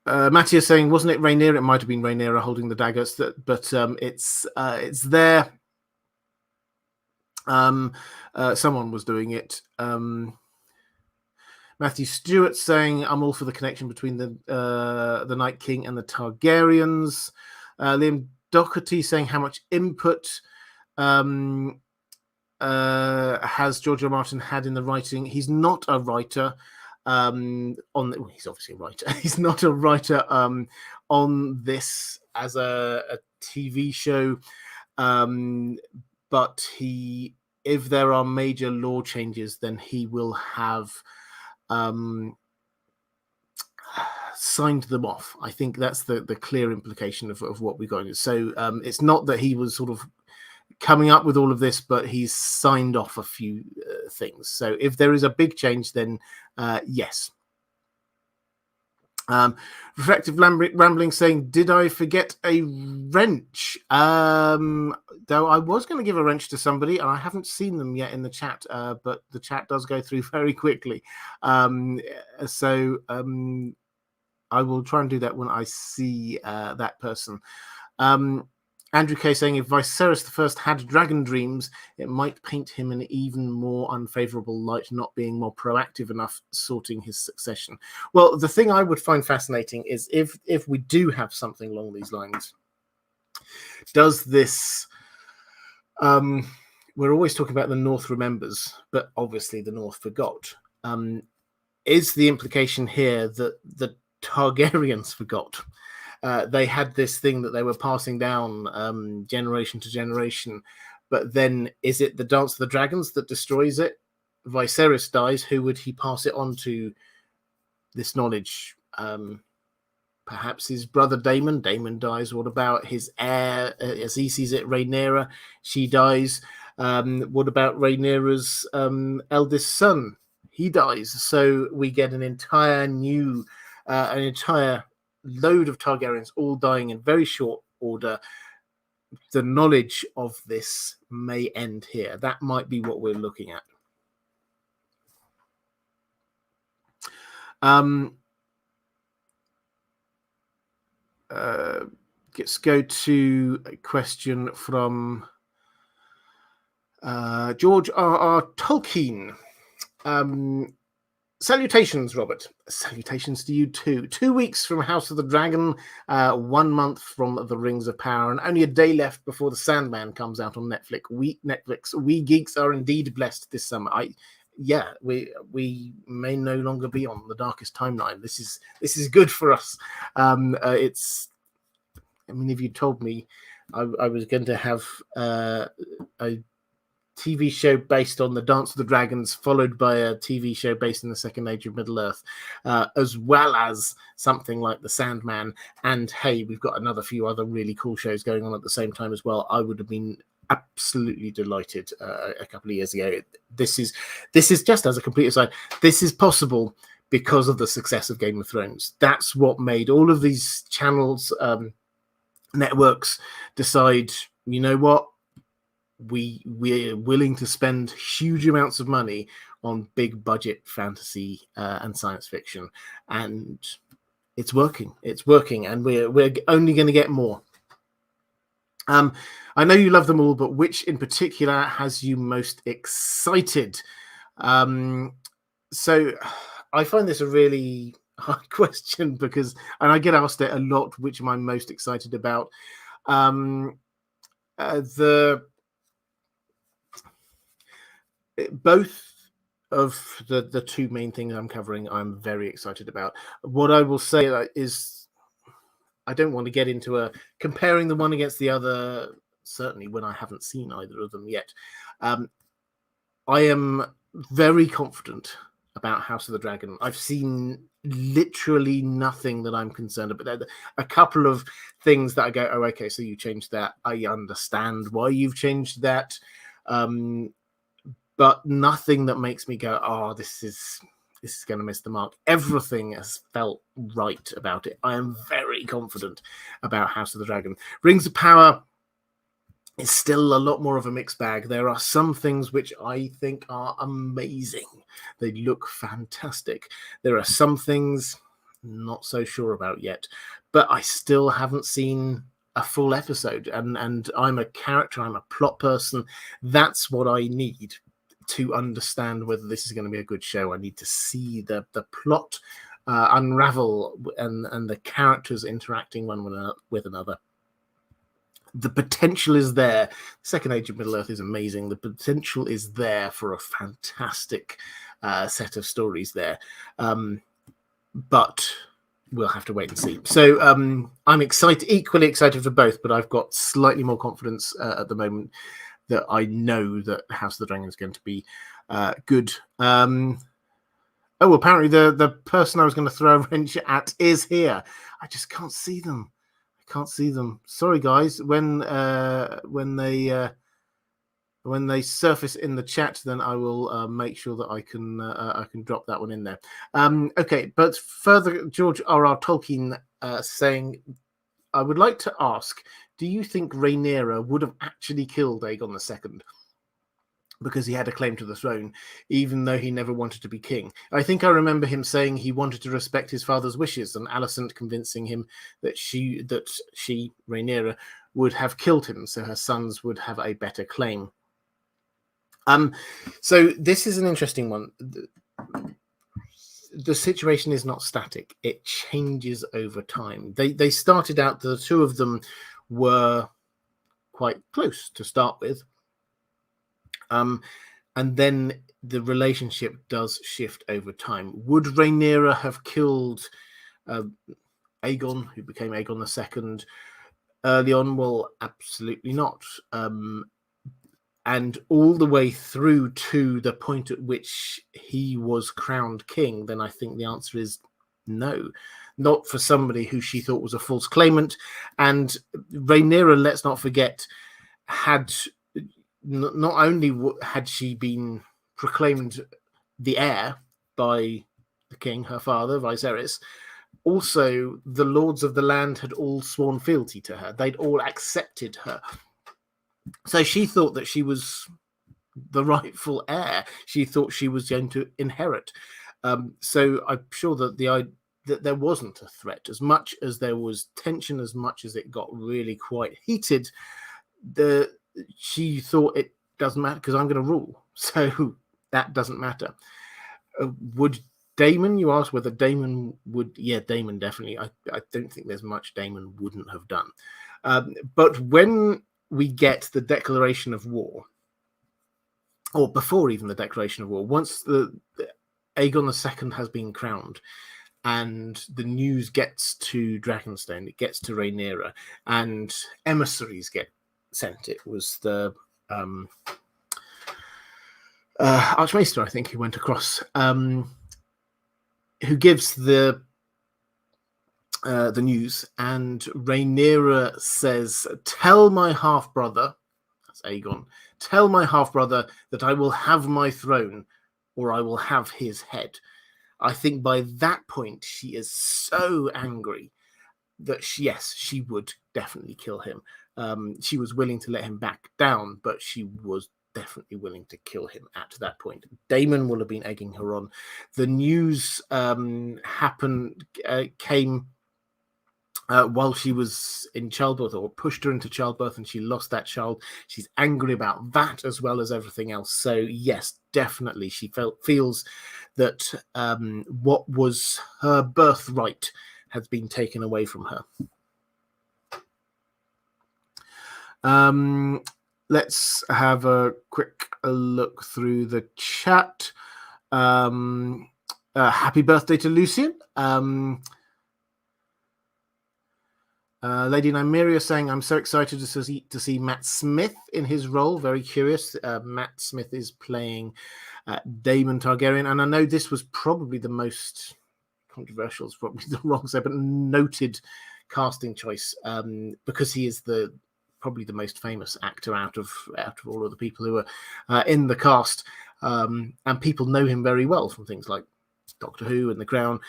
Mattia is saying, wasn't it Rhaenyra? It might have been Rhaenyra holding the daggers, but it's there. Someone was doing it. Matthew Stewart saying, I'm all for the connection between the Night King and the Targaryens. Liam Doherty saying, how much input has George R. R. Martin had in the writing? He's not a writer. He's obviously a writer. He's not a writer on this as a TV show. But if there are major law changes, then he will have signed them off. I think that's the clear implication of what we got. So it's not that he was sort of coming up with all of this, but he's signed off a few things. So if there is a big change, then yes. Reflective Rambling saying, did I forget a wrench? Though I was going to give a wrench to somebody, and I haven't seen them yet in the chat, but the chat does go through very quickly. So I will try and do that when I see that person. Andrew K saying, if Viserys I had dragon dreams, it might paint him in an even more unfavorable light, not being more proactive enough sorting his succession. Well, the thing I would find fascinating is if we do have something along these lines, does this... we're always talking about the North remembers, but obviously the North forgot. Is the implication here that the Targaryens forgot? They had this thing that they were passing down generation to generation, but then is it the Dance of the Dragons that destroys it? Viserys dies. Who would he pass it on to, this knowledge? Perhaps his brother Daemon. Daemon dies. What about his heir, as he sees it, Rhaenyra? She dies. What about Rhaenyra's eldest son? He dies. So we get an entire load of Targaryens all dying in very short order. The knowledge of this may end here. That might be what we're looking at. Let's go to a question from George R.R. Tolkien. Salutations, Robert. Salutations to you too. 2 weeks from House of the Dragon, 1 month from The Rings of Power, and only a day left before The Sandman comes out on Netflix. We geeks are indeed blessed this summer. We may no longer be on the darkest timeline. This is good for us. If you told me I was going to have a TV show based on the Dance of the Dragons, followed by a TV show based in the Second Age of Middle-earth, as well as something like The Sandman, and hey, we've got another few other really cool shows going on at the same time as well, I would have been absolutely delighted a couple of years ago. This is just as a complete aside, this is possible because of the success of Game of Thrones. That's what made all of these channels, networks decide, you know what, we're willing to spend huge amounts of money on big budget fantasy and science fiction, and it's working, and we're only going to get more. I know you love them all, but which in particular has you most excited? So I find this a really hard question because, and I get asked it a lot, which am I most excited about? Both of the two main things I'm covering, I'm very excited about. What I will say is, I don't want to get into a comparing the one against the other, certainly when I haven't seen either of them yet. I am very confident about House of the Dragon. I've seen literally nothing that I'm concerned about. A couple of things that I go, oh, okay, so you changed that. I understand why you've changed that. But nothing that makes me go, oh, this is going to miss the mark. Everything has felt right about it. I am very confident about House of the Dragon. Rings of Power is still a lot more of a mixed bag. There are some things which I think are amazing. They look fantastic. There are some things not so sure about yet, but I still haven't seen a full episode. And I'm a character, I'm a plot person. That's what I need to understand whether this is going to be a good show. I need to see the plot unravel and the characters interacting one with another. The potential is there. Second Age of Middle-earth is amazing. The potential is there for a fantastic set of stories there. But we'll have to wait and see. So I'm equally excited for both, but I've got slightly more confidence at the moment that I know that House of the Dragon is going to be good. Oh, apparently the person I was going to throw a wrench at is here. I just can't see them. Sorry, guys. When they surface in the chat, then I will make sure that I can drop that one in there. Okay, but further, George R.R. Tolkien saying, I would like to ask, do you think Rhaenyra would have actually killed Aegon II because he had a claim to the throne, even though he never wanted to be king? I think I remember him saying he wanted to respect his father's wishes, and Alicent convincing him that she, Rhaenyra, would have killed him so her sons would have a better claim. So this is an interesting one. The situation is not static. It changes over time. They started out, the two of them were quite close to start with. And then the relationship does shift over time. Would Rhaenyra have killed Aegon, who became Aegon II, early on? Well, absolutely not. And all the way through to the point at which he was crowned king, then I think the answer is no. Not for somebody who she thought was a false claimant. And Rhaenyra, let's not forget, had not only had she been proclaimed the heir by the king, her father, Viserys, also the lords of the land had all sworn fealty to her. They'd all accepted her. So she thought that she was the rightful heir. She thought she was going to inherit. So I'm sure that that there wasn't a threat. As much as there was tension, as much as it got really quite heated, she thought it doesn't matter because I'm going to rule. So that doesn't matter. Would Daemon, you asked whether Daemon would, yeah, Daemon definitely. I don't think there's much Daemon wouldn't have done. But when we get the declaration of war, or before even the declaration of war, once the Aegon II has been crowned and the news gets to Dragonstone, it gets to Rhaenyra, and emissaries get sent. It was the Archmaester, I think, who went across, who gives the news, and Rhaenyra says, "Tell my half brother," that's Aegon, "tell my half brother that I will have my throne, or I will have his head." I think by that point she is so angry that she would definitely kill him. She was willing to let him back down, but she was definitely willing to kill him at that point. Daemon will have been egging her on. The news came while she was in childbirth, or pushed her into childbirth, and she lost that child. She's angry about that as well as everything else. So yes, definitely, she feels that what was her birthright has been taken away from her. Let's have a quick look through the chat. Happy birthday to Lucian. Lady Nymeria saying, I'm so excited to see Matt Smith in his role. Very curious. Matt Smith is playing Daemon Targaryen. And I know this was probably the most controversial, is probably the wrong say, but noted casting choice, because he is probably the most famous actor out of all of the people who are in the cast. And people know him very well from things like Doctor Who and The Crown.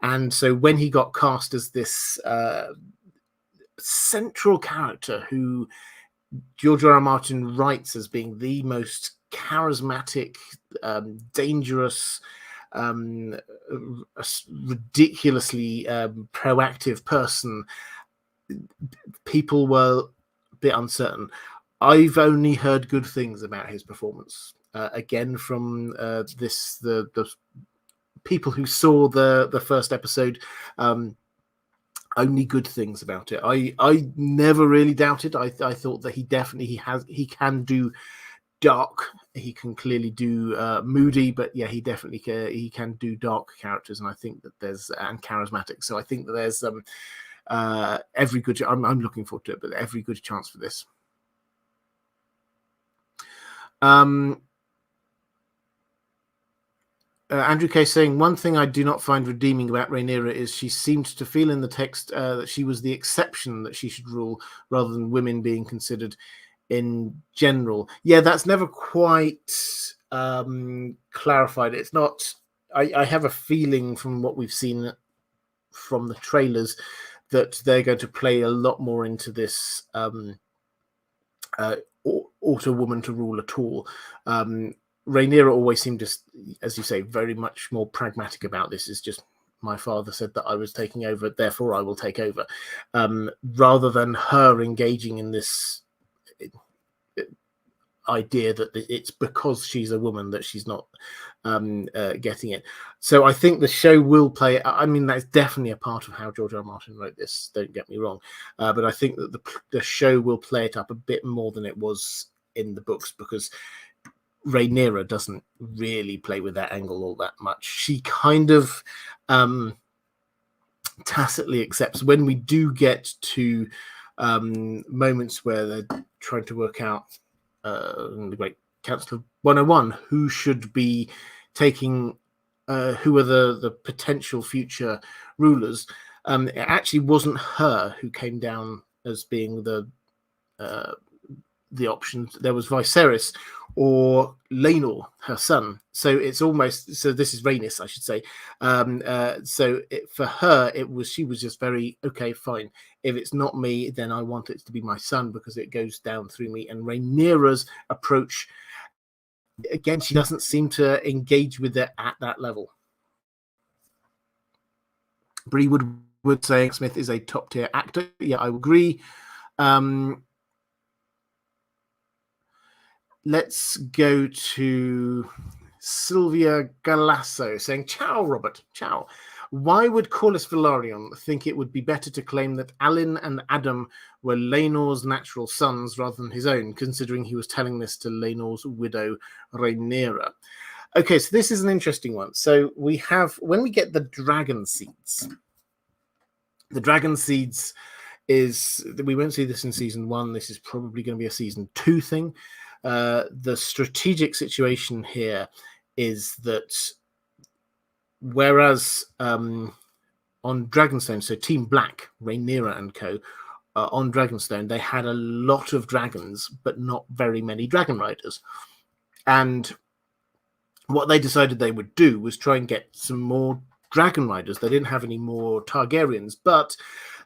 And so when he got cast as this central character who George R. R. Martin writes as being the most charismatic, dangerous, ridiculously proactive person, people were a bit uncertain. I've only heard good things about his performance. Again, from the people who saw the first episode, only good things about it. I never really doubted. I thought that he can do dark. He can clearly do moody, but yeah, he can do dark characters, and I think that and charismatic. So I think that there's every good. I'm looking forward to it, but every good chance for this. Andrew K saying, one thing I do not find redeeming about Rhaenyra is she seemed to feel in the text that she was the exception, that she should rule rather than women being considered in general. Yeah, that's never quite clarified. It's not. I have a feeling from what we've seen from the trailers that they're going to play a lot more into this ought a woman to rule at all. Rhaenyra always seemed, as you say, very much more pragmatic about this. It's just, my father said that I was taking over, therefore I will take over, rather than her engaging in this idea that it's because she's a woman that she's not getting it. So I think the show will play. I mean, that's definitely a part of how George R. R. Martin wrote this. Don't get me wrong, but I think that the show will play it up a bit more than it was in the books, because Rhaenyra doesn't really play with that angle all that much. She kind of tacitly accepts when we do get to moments where they're trying to work out the Great Council of 101 who should be taking, who are the potential future rulers. It actually wasn't her who came down as being the options. There was Viserys or Laenor, her son. So it's almost, so this is Rhaenys, I should say. So for her, she was just very, okay, fine. If it's not me, then I want it to be my son because it goes down through me. And Rhaenyra's approach, again, she doesn't seem to engage with it at that level. Bree Woodward saying Smith is a top tier actor. Yeah, I agree. Let's go to Sylvia Galasso saying, ciao, Robert, ciao. Why would Corlys Velaryon think it would be better to claim that Alan and Adam were Laenor's natural sons rather than his own, considering he was telling this to Laenor's widow, Rhaenyra? Okay, so this is an interesting one. So we have, when we get the dragon seeds, we won't see this in season 1. This is probably going to be a season 2 thing. The strategic situation here is that whereas on Dragonstone, so Team Black, Rhaenyra and co, on Dragonstone, they had a lot of dragons, but not very many dragon riders. And what they decided they would do was try and get some more dragon riders. They didn't have any more Targaryens, but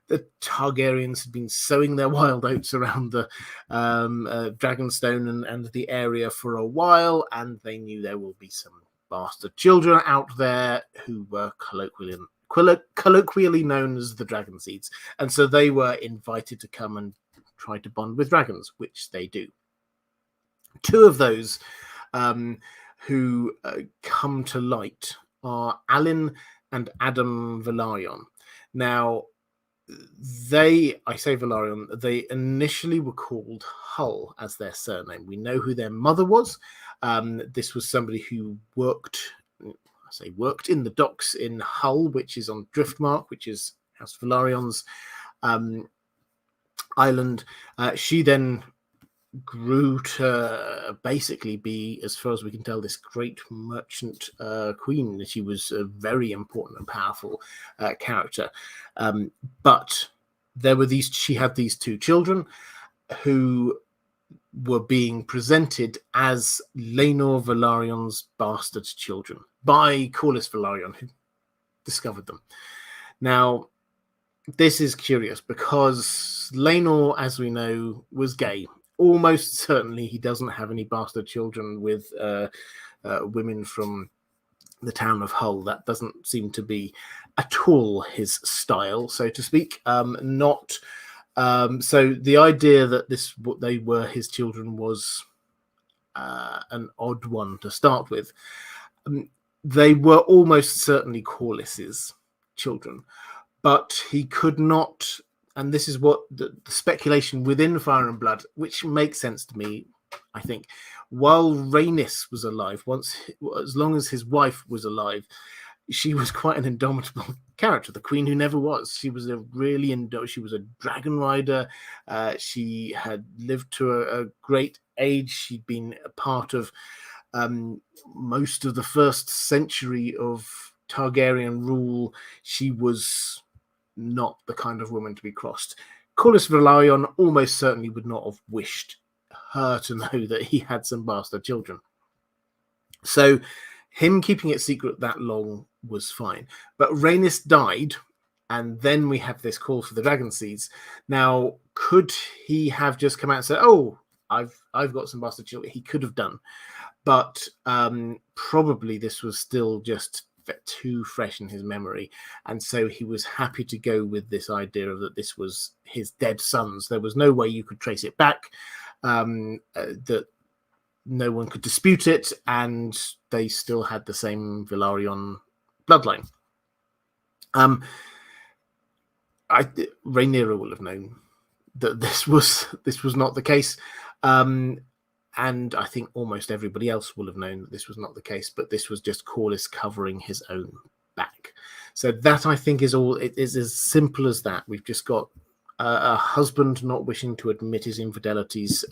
the Targaryens had been sowing their wild oats around the Dragonstone and the area for a while, and they knew there will be some bastard children out there who were colloquially known as the Dragon Seeds. And so they were invited to come and try to bond with dragons, which they do. Two of those who come to light are Alan and Adam Velaryon. Now, I say Valerian, they initially were called Hull as their surname. We know who their mother was. This was somebody who worked in the docks in Hull, which is on Driftmark, which is House Velaryon's island. She then grew to basically be, as far as we can tell, this great merchant queen. She was a very important and powerful character. But she had these two children who were being presented as Laenor Velaryon's bastard children by Corlys Velaryon, who discovered them. Now, this is curious because Laenor, as we know, was gay. Almost certainly he doesn't have any bastard children with women from the town of Hull. That doesn't seem to be at all his style, so to speak. So the idea that they were his children was an odd one to start with. They were almost certainly Corlys's children, but he could not. And this is what the speculation within Fire and Blood, which makes sense to me, I think. While Rhaenys was alive, as long as his wife was alive, she was quite an indomitable character, the queen who never was. She was she was a dragon rider. She had lived to a great age. She'd been a part of most of the first century of Targaryen rule. She was not the kind of woman to be crossed. Corlys Velaryon almost certainly would not have wished her to know that he had some bastard children. So him keeping it secret that long was fine. But Rhaenys died, and then we have this call for the Dragon Seeds. Now, could he have just come out and said, "Oh, I've got some bastard children"? He could have done, but probably this was still just too fresh in his memory, and so he was happy to go with this idea of that this was his dead sons. There was no way you could trace it back, that no one could dispute it, and they still had the same Velaryon bloodline. Rhaenyra will have known that this was not the case, and I think almost everybody else will have known that this was not the case, but this was just Corlys covering his own back. So that, I think, is all. It is as simple as that. We've just got a husband not wishing to admit his infidelities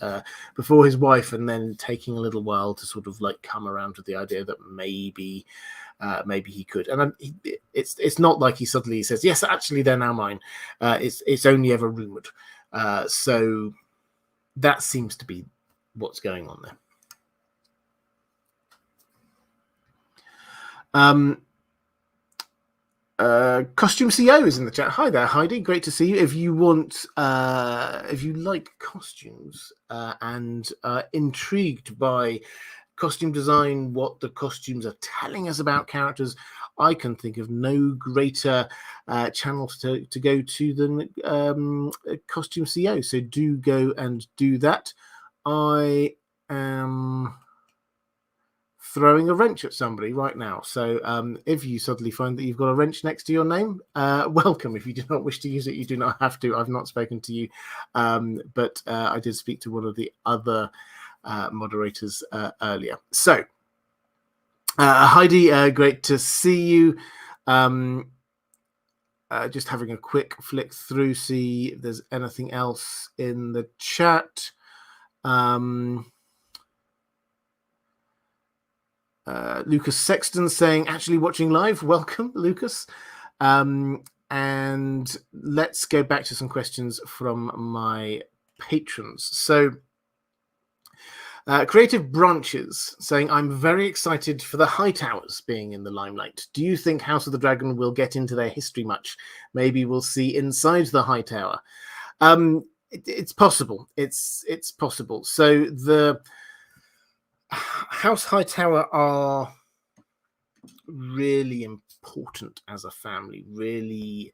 before his wife, and then taking a little while to sort of like come around to the idea that maybe he could. And it's not like he suddenly says, "Yes, actually, they're now mine." It's only ever rumored. So that seems to be what's going on there. Costume CO is in the chat. Hi there, Heidi. Great to see you. If you like costumes and intrigued by costume design, what the costumes are telling us about characters, I can think of no greater channels to go to than Costume CO. So do go and do that. I am throwing a wrench at somebody right now. So if you suddenly find that you've got a wrench next to your name, welcome. If you do not wish to use it, you do not have to. I've not spoken to you, but I did speak to one of the other moderators earlier. So Heidi, great to see you. Just having a quick flick through, see if there's anything else in the chat. Lucas Sexton saying, actually watching live. Welcome, Lucas. And let's go back to some questions from my patrons. So Creative Branches saying, I'm very excited for the High Towers being in the limelight. Do you think House of the Dragon will get into their history much? Maybe we'll see inside the High Tower. It's possible. It's possible. So the House Hightower are really important as a family, really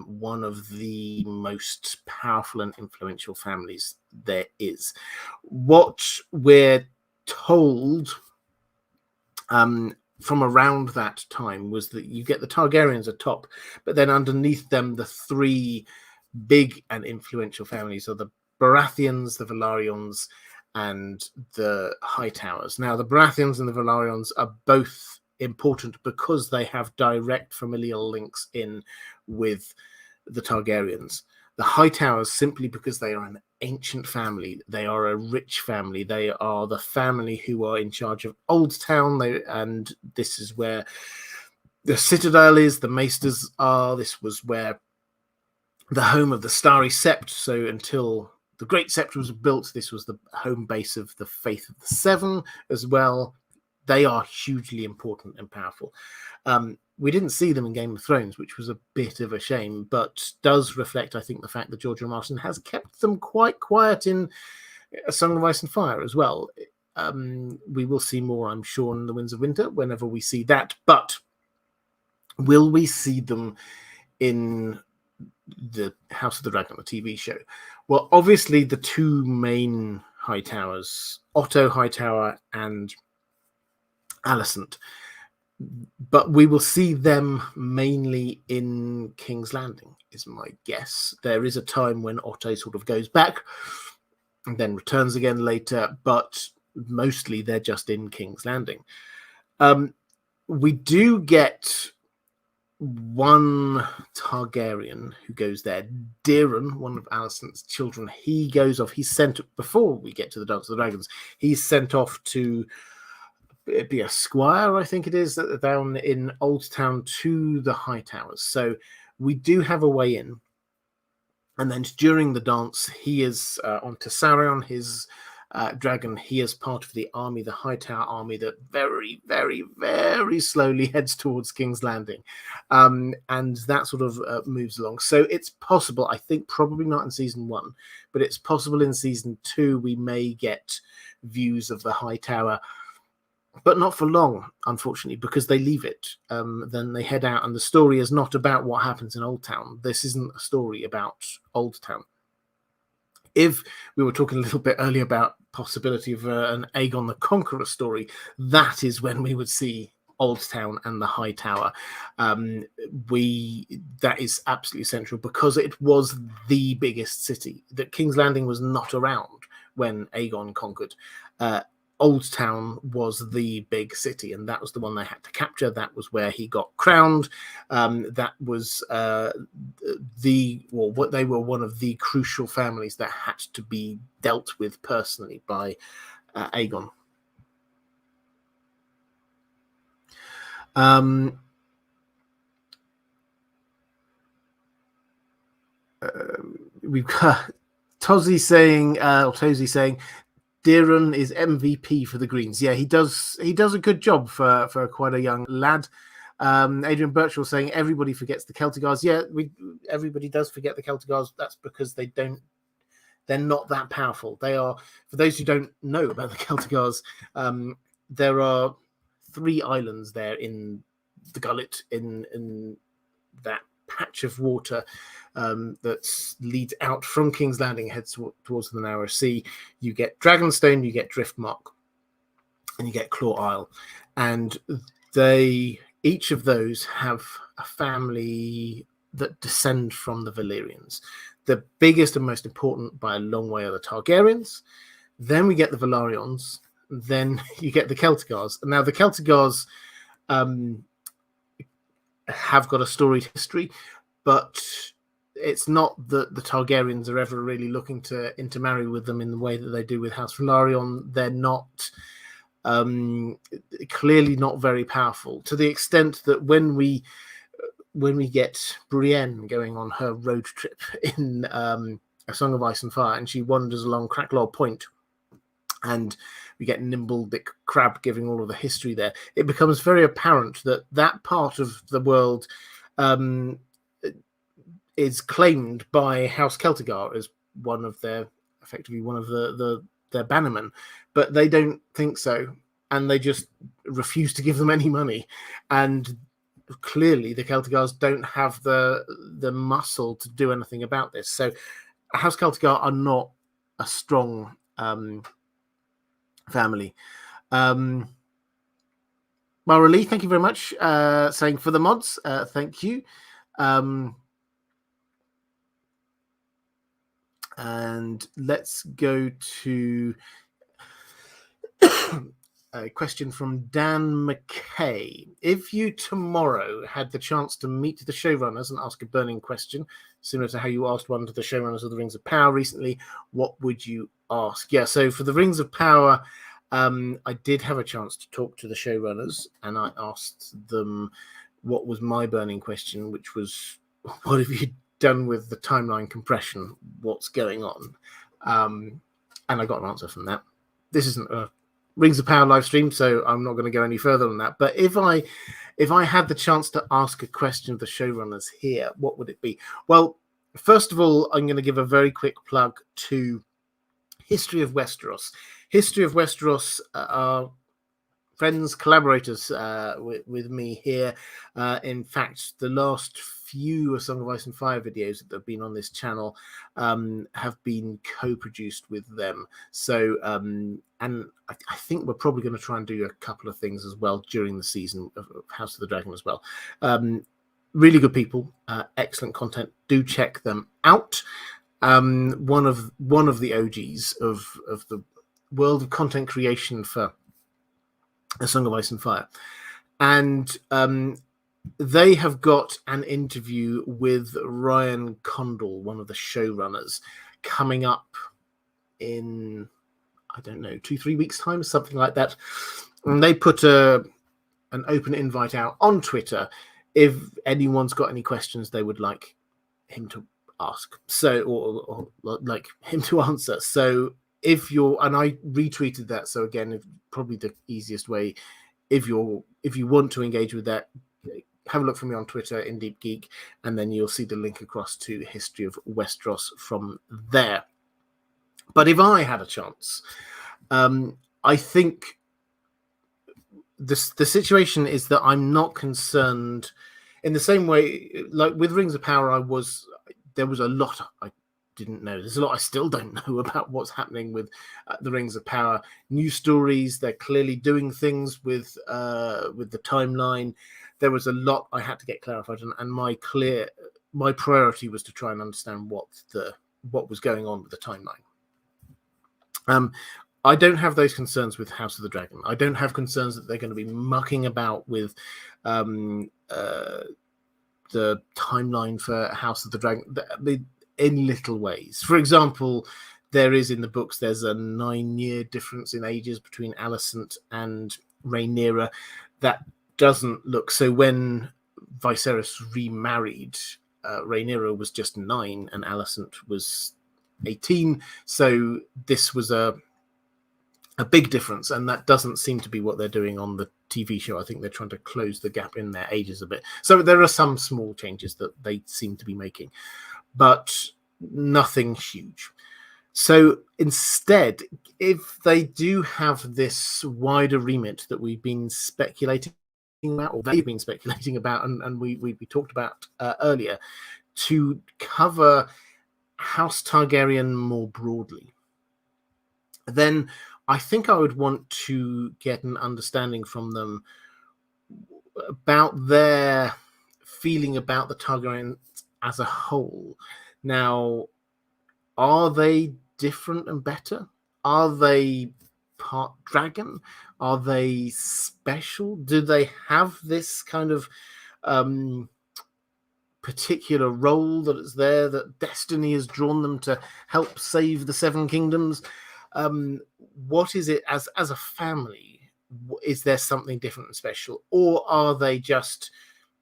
one of the most powerful and influential families there is. What we're told from around that time was that you get the Targaryens atop, but then underneath them, the three big and influential families are the Baratheons, the Velaryons, and the Hightowers. Now, the Baratheons and the Velaryons are both important because they have direct familial links in with the Targaryens. The Hightowers simply because they are an ancient family. They are a rich family. They are the family who are in charge of Oldtown, and this is where the Citadel is, the Maesters are. This was where the home of the Starry Sept. So until the Great Sept was built, this was the home base of the Faith of the Seven as well. They are hugely important and powerful. We didn't see them in Game of Thrones, which was a bit of a shame, but does reflect, I think, the fact that George R. R. Martin has kept them quite quiet in A Song of Ice and Fire as well. We will see more, I'm sure, in The Winds of Winter whenever we see that, but will we see them in the House of the Dragon, the TV show? Well, obviously the two main Hightowers, Otto Hightower and Alicent, but we will see them mainly in King's Landing, is my guess. There is a time when Otto sort of goes back and then returns again later, but mostly they're just in King's Landing. We do get one Targaryen who goes there. Daeron, one of Alicent's children, he goes off. He's sent, before we get to the Dance of the Dragons, he's sent off to be a squire, I think it is, down in Oldtown to the Hightowers. So we do have a way in. And then during the dance, he is on Tessarion, his dragon. He is part of the army, the Hightower army, that very, very, very slowly heads towards King's Landing. And that sort of moves along. So it's possible, I think probably not in season 1, but it's possible in season 2 we may get views of the Hightower, but not for long, unfortunately, because they leave it. Then they head out, and the story is not about what happens in Oldtown. This isn't a story about Oldtown. If we were talking a little bit earlier about possibility of an Aegon the Conqueror story, that is when we would see Oldtown and the Hightower. That is absolutely essential because it was the biggest city. That King's Landing was not around when Aegon conquered. Oldtown was the big city, and that was the one they had to capture. That was where he got crowned. That was they were one of the crucial families that had to be dealt with personally by Aegon. We've got Tozy saying, Daeron is MVP for the Greens. Yeah, he does a good job for quite a young lad. Adrian Birchall saying everybody forgets the Celtigars. Yeah, everybody does forget the Celtigars. That's because they're not that powerful. They are, for those who don't know about the Celtigars, there are 3 islands there in the Gullet, in that patch of water that leads out from King's Landing, heads towards the Narrow Sea. You get Dragonstone, you get Driftmark, and you get Claw Isle. And each of those have a family that descend from the Valyrians. The biggest and most important by a long way are the Targaryens. Then we get the Velaryons. Then you get the Celtigars. And now the Celtigars have got a storied history, but it's not that the Targaryens are ever really looking to intermarry with them in the way that they do with House Velaryon. They're not clearly not very powerful, to the extent that when we get Brienne going on her road trip in A Song of Ice and Fire, and she wanders along Cracklaw Point, and we get Nimble Dick Crab giving all of the history there, it becomes very apparent that that part of the world is claimed by House Celtigar as effectively one of their bannermen, but they don't think so, and they just refuse to give them any money, and clearly the Celtigars don't have the muscle to do anything about this. So House Celtigar are not a strong family. Mara Lee, thank you very much. Saying for the mods, thank you. And let's go to a question from Dan McKay. If you tomorrow had the chance to meet the showrunners and ask a burning question, similar to how you asked one to the showrunners of the Rings of Power recently, what would you ask? Yeah, so for the Rings of Power, I did have a chance to talk to the showrunners, and I asked them what was my burning question, which was, what have you done with the timeline compression? What's going on? And I got an answer from that. This isn't a Rings of Power live stream, so I'm not going to go any further on that. But if I had the chance to ask a question of the showrunners here, what would it be? Well, first of all, I'm going to give a very quick plug to History of Westeros. History of Westeros are friends, collaborators with me here. In fact, the last few Song of Ice and Fire videos that have been on this channel have been co-produced with them. So, and I think we're probably going to try and do a couple of things as well during the season of House of the Dragon as well. Really good people, excellent content. Do check them out. One of the OGs of the world of content creation for A Song of Ice and Fire, and they have got an interview with Ryan Condal, one of the showrunners, coming up in, I don't know, 2-3 weeks time, something like that. And they put an open invite out on Twitter if anyone's got any questions they would like him to ask, so or like him to answer. So if you're, and I retweeted that, so again, probably the easiest way, if you want to engage with that, have a look for me on Twitter in Deep Geek, and then you'll see the link across to History of Westeros from there. But if I had a chance, I think the situation is that I'm not concerned in the same way, like with Rings of Power, there was a lot I didn't know. There's a lot I still don't know about what's happening with the Rings of Power. New stories, they're clearly doing things with the timeline. There was a lot I had to get clarified, and my priority was to try and understand what was going on with the timeline. I don't have those concerns with House of the Dragon. I don't have concerns that they're going to be mucking about with the timeline for House of the Dragon in little ways. For example, there is in the books, there's a 9-year difference in ages between Alicent and Rhaenyra. That doesn't look, so when Viserys remarried, Rhaenyra was just 9 and Alicent was 18. So this was a big difference, and that doesn't seem to be what they're doing on the TV show. I think they're trying to close the gap in their ages a bit. So there are some small changes that they seem to be making, but nothing huge. So instead, if they do have this wider remit that we've been speculating about, or they've been speculating about, and we talked about earlier, to cover House Targaryen more broadly, then I think I would want to get an understanding from them about their feeling about the Targaryens as a whole. Now, are they different and better? Are they part dragon? Are they special? Do they have this kind of particular role that is there, that destiny has drawn them to help save the Seven Kingdoms? What is it as a family? Is there something different and special, or are they just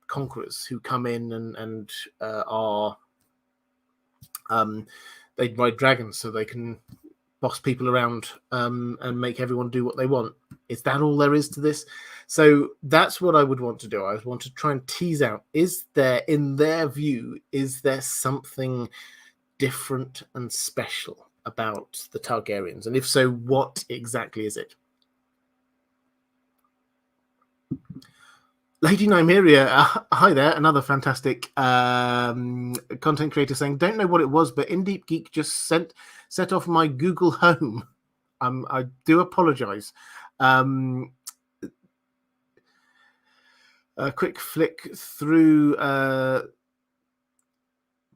conquerors who come in and are they ride dragons so they can boss people around and make everyone do what they want? Is that all there is to this? So that's what I would want to do. I would want to try and tease out, is there, in their view, is there something different and special about the Targaryens? And if so, what exactly is it? Lady Nymeria, hi there, another fantastic content creator saying, don't know what it was, but in Deep Geek just set off my Google Home. I do apologize. A quick flick through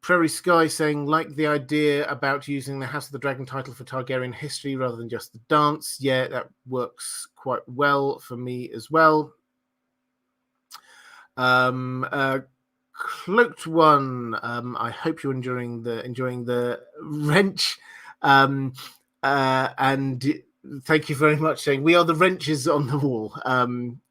Prairie Sky saying, like the idea about using the House of the Dragon title for Targaryen history rather than just the dance. Yeah, that works quite well for me as well. Cloaked One, I hope you're enjoying the wrench, and thank you very much. Saying we are the wrenches on the wall.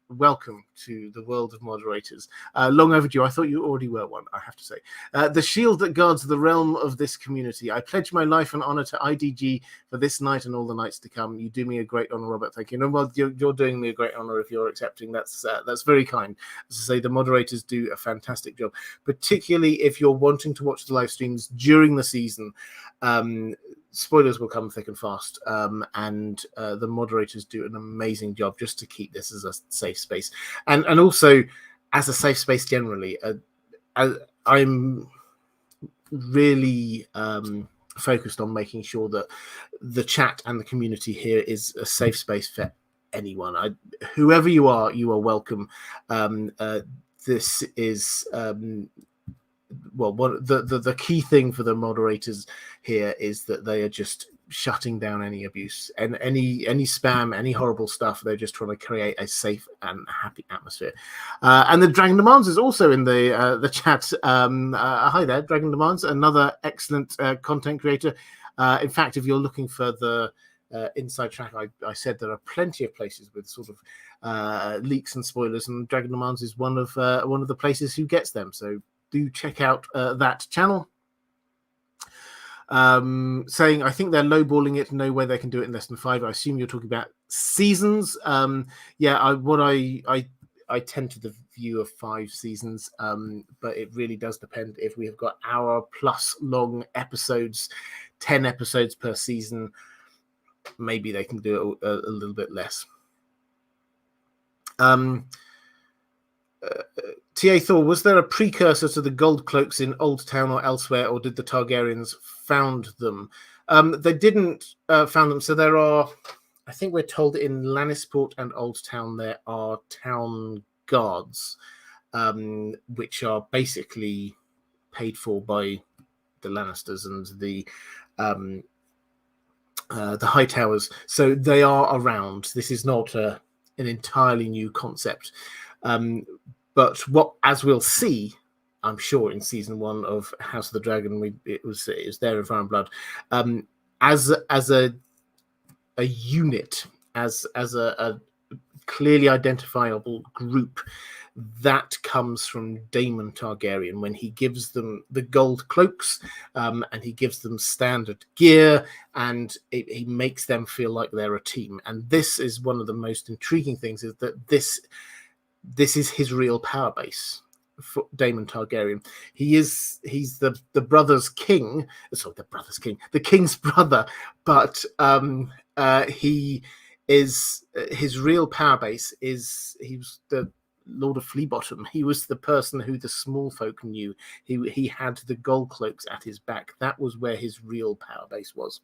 Welcome to the world of moderators. Long overdue. I thought you already were one, I have to say. The shield that guards the realm of this community. I pledge my life and honor to IDG for this night and all the nights to come. You do me a great honor, Robert. Thank you. No, well, you're doing me a great honor if you're accepting. That's very kind. As I say, the moderators do a fantastic job, particularly if you're wanting to watch the live streams during the season. Spoilers will come thick and fast, and the moderators do an amazing job just to keep this as a safe space, and also as a safe space generally. I'm really focused on making sure that the chat and the community here is a safe space for anyone. Whoever you are welcome. This is the key thing for the moderators here is that they are just shutting down any abuse and any spam, any horrible stuff. They're just trying to create a safe and happy atmosphere. And the Dragon Demands is also in the chat. Hi there, Dragon Demands, another excellent content creator. In fact, if you're looking for the inside track, I said there are plenty of places with sort of leaks and spoilers, and Dragon Demands is one of the places who gets them. So do check out that channel. Saying, I think they're lowballing it. No way they can do it in less than 5. I assume you're talking about seasons. Yeah, I tend to the view of 5 seasons, but it really does depend. If we have got hour-plus long episodes, 10 episodes per season, maybe they can do it a little bit less. T.A. Thor, was there a precursor to the gold cloaks in Old Town or elsewhere, or did the Targaryens found them? They didn't found them. So there are, I think we're told in Lannisport and Old Town there are town guards, which are basically paid for by the Lannisters and the Hightowers. So they are around. This is not an entirely new concept. But as we'll see, I'm sure in season 1 of House of the Dragon, it was there in Fire and Blood, as a unit, as a clearly identifiable group. That comes from Daemon Targaryen when he gives them the gold cloaks, and he gives them standard gear, and he makes them feel like they're a team. And this is one of the most intriguing things, is that this is his real power base for Daemon Targaryen. He's the brother's king. Sorry, the king's brother. But he is his real power base is he was the Lord of Fleabottom. He was the person who the small folk knew. He had the gold cloaks at his back. That was where his real power base was.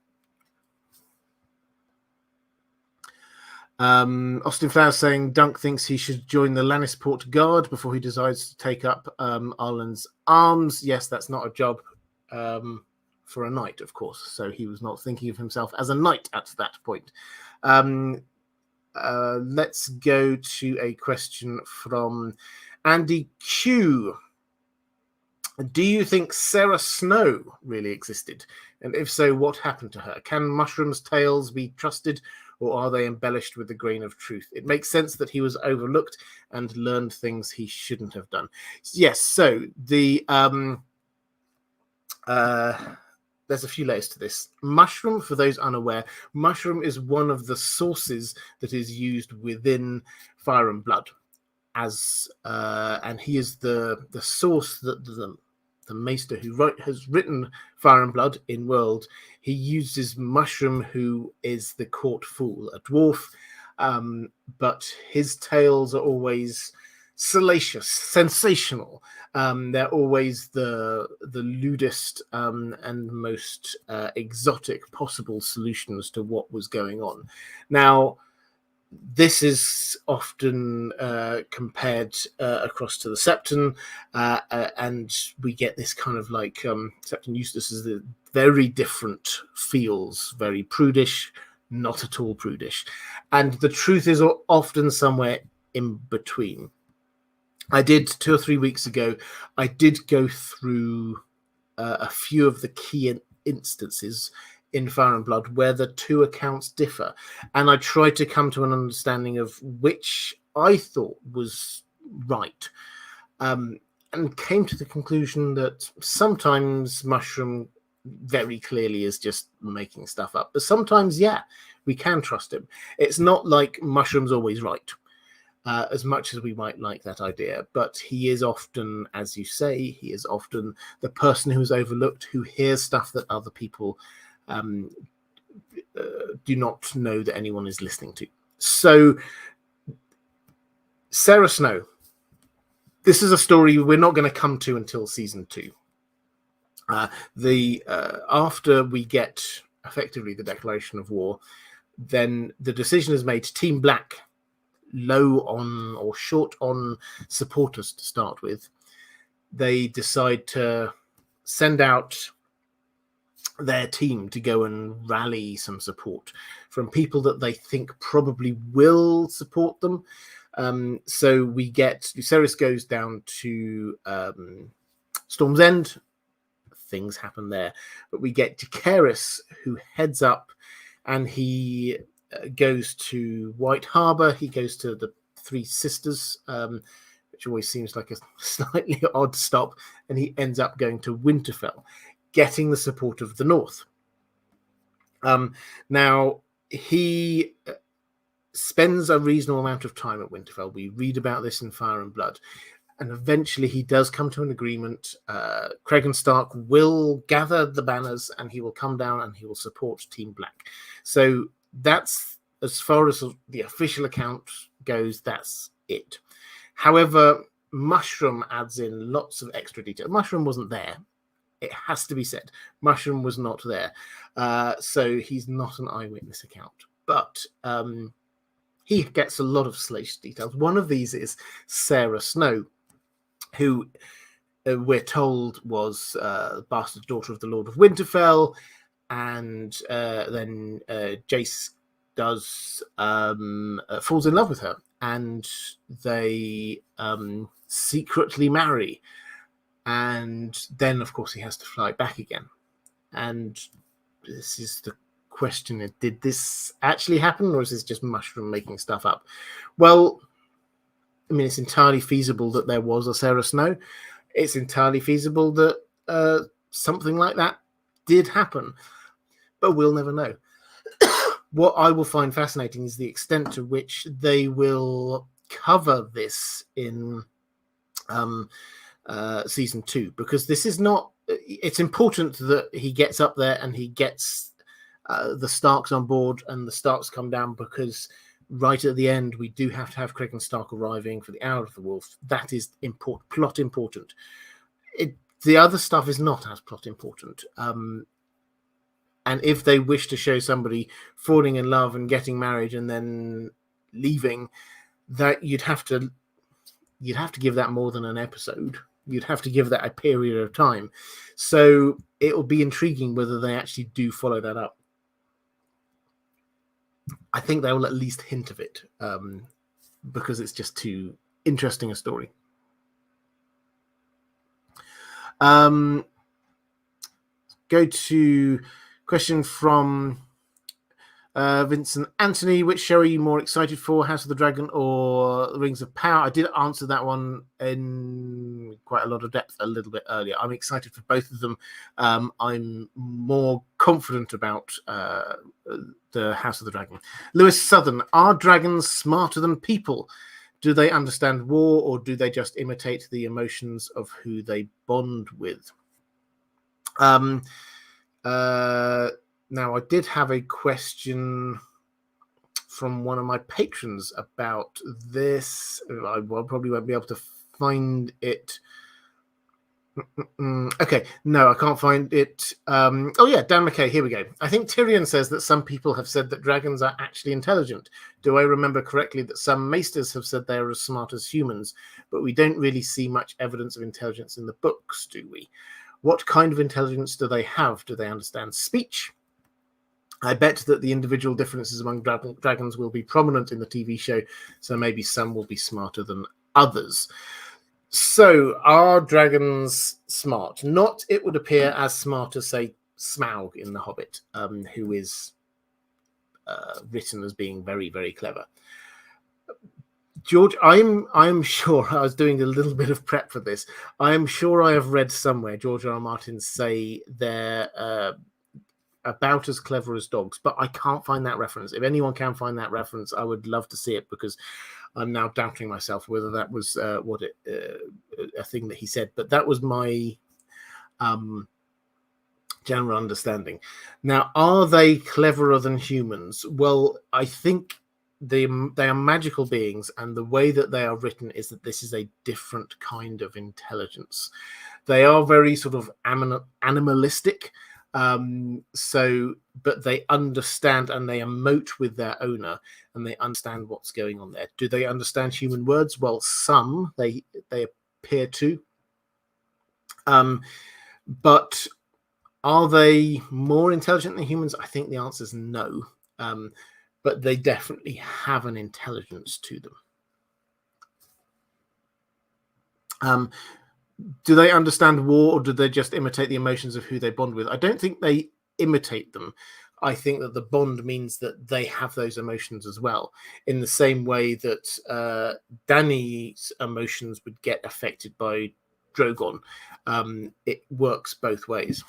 Austin Flowers saying Dunk thinks he should join the Lannisport Guard before he decides to take up Arlen's arms. Yes, that's not a job for a knight, of course. So he was not thinking of himself as a knight at that point. Let's go to a question from Andy Q. Do you think Sarah Snow really existed? And if so, what happened to her? Can mushrooms' tales be trusted, or are they embellished with a grain of truth? It makes sense that he was overlooked and learned things he shouldn't have done. Yes, so the there's a few layers to this. Mushroom, for those unaware, mushroom is one of the sources that is used within Fire and Blood, and he is the source that the maester who has written Fire and Blood in World. He uses Mushroom, who is the court fool, a dwarf, but his tales are always salacious, sensational. They're always the lewdest and most exotic possible solutions to what was going on. Now, this is often compared across to the Septon, and we get this kind of like Septon Eustace is the very different feels, very prudish, not at all prudish, and the truth is often somewhere in between. I did 2 or 3 weeks ago. I did go through a few of the key instances in Fire and Blood where the two accounts differ, and I tried to come to an understanding of which I thought was right, and came to the conclusion that sometimes Mushroom very clearly is just making stuff up, but sometimes, yeah, we can trust him. It's not like Mushroom's always right. As much as we might like that idea, but he is often, as you say, he is often the person who's overlooked, who hears stuff that other people do not know that anyone is listening to. So, Sarah Snow, this is a story we're not going to come to until season 2. After we get effectively the declaration of war, then the decision is made. Team Black, low on or short on supporters to start with, they decide to send out their team to go and rally some support from people that they think probably will support them. So we get Lucerys goes down to Storm's End. Things happen there, but we get Jacaerys, who heads up, and he goes to White Harbour. He goes to the Three Sisters, which always seems like a slightly odd stop, and he ends up going to Winterfell, getting the support of the North. Now, he spends a reasonable amount of time at Winterfell. We read about this in Fire and Blood, and eventually he does come to an agreement. Cregan Stark will gather the banners, and he will come down and he will support Team Black. So that's, as far as the official account goes, that's it. However, Mushroom adds in lots of extra detail. Mushroom wasn't there. It has to be said. Mushroom was not there. So he's not an eyewitness account. But he gets a lot of salacious details. One of these is Sarah Snow, who we're told was bastard daughter of the Lord of Winterfell. And then Jace does falls in love with her, and they secretly marry, and then of course he has to fly back again. And this is the question: did this actually happen, or is this just Mushroom making stuff up? Well, I mean, it's entirely feasible that there was a Sarah Snow. It's entirely feasible that something like that did happen, but we'll never know. What I will find fascinating is the extent to which they will cover this in season 2, because this is not. It's important that he gets up there and he gets the Starks on board, and the Starks come down, because right at the end we do have to have Cregan Stark arriving for the Hour of the Wolf. That is plot important. The other stuff is not as plot important. And if they wish to show somebody falling in love and getting married and then leaving, that you'd have to give that more than an episode. You'd have to give that a period of time. So it will be intriguing whether they actually do follow that up. I think they will at least hint of it, because it's just too interesting a story. Go to question from Vincent Anthony. Which show are you more excited for, House of the Dragon or Rings of Power? I did answer that one in quite a lot of depth a little bit earlier. I'm excited for both of them. I'm more confident about the House of the Dragon. Lewis Southern, are dragons smarter than people? Do they understand war, or do they just imitate the emotions of who they bond with? Now, I did have a question from one of my patrons about this. I probably won't be able to find it. Okay, no, I can't find it. Oh yeah, Dan McKay, here we go. I think Tyrion says that some people have said that dragons are actually intelligent. Do I remember correctly that some maesters have said they are as smart as humans, but we don't really see much evidence of intelligence in the books, do we? What kind of intelligence do they have? Do they understand speech? I bet that the individual differences among dragons will be prominent in the TV show, so maybe some will be smarter than others. So, are dragons smart? Not, it would appear, as smart as, say, Smaug in The Hobbit, who is written as being very, very clever. George, I'm sure, I was doing a little bit of prep for this. I am sure I have read somewhere George R. R. Martin say they're about as clever as dogs, but I can't find that reference. If anyone can find that reference, I would love to see it, because I'm now doubting myself whether that was a thing that he said. But that was my general understanding. Now, are they cleverer than humans? Well, I think they are magical beings, and the way that they are written is that this is a different kind of intelligence. They are very sort of animalistic. But they understand and they emote with their owner, and they understand what's going on there. Do they understand human words? Well, some they appear to. But are they more intelligent than humans? I think the answer is no. But they definitely have an intelligence to them. Do they understand war, or do they just imitate the emotions of who they bond with? I don't think they imitate them. I think that the bond means that they have those emotions as well, in the same way that Dany's emotions would get affected by Drogon. It works both ways.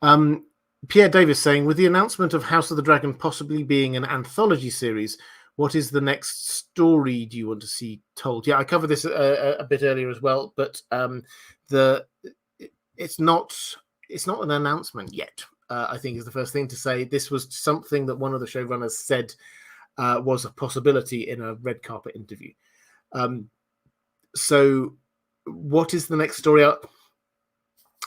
Pierre Davis saying, with the announcement of House of the Dragon possibly being an anthology series, what is the next story do you want to see told? Yeah, I covered this a bit earlier as well, but it's not an announcement yet. I think is the first thing to say. This was something that one of the showrunners said was a possibility in a red carpet interview. So what is the next story up?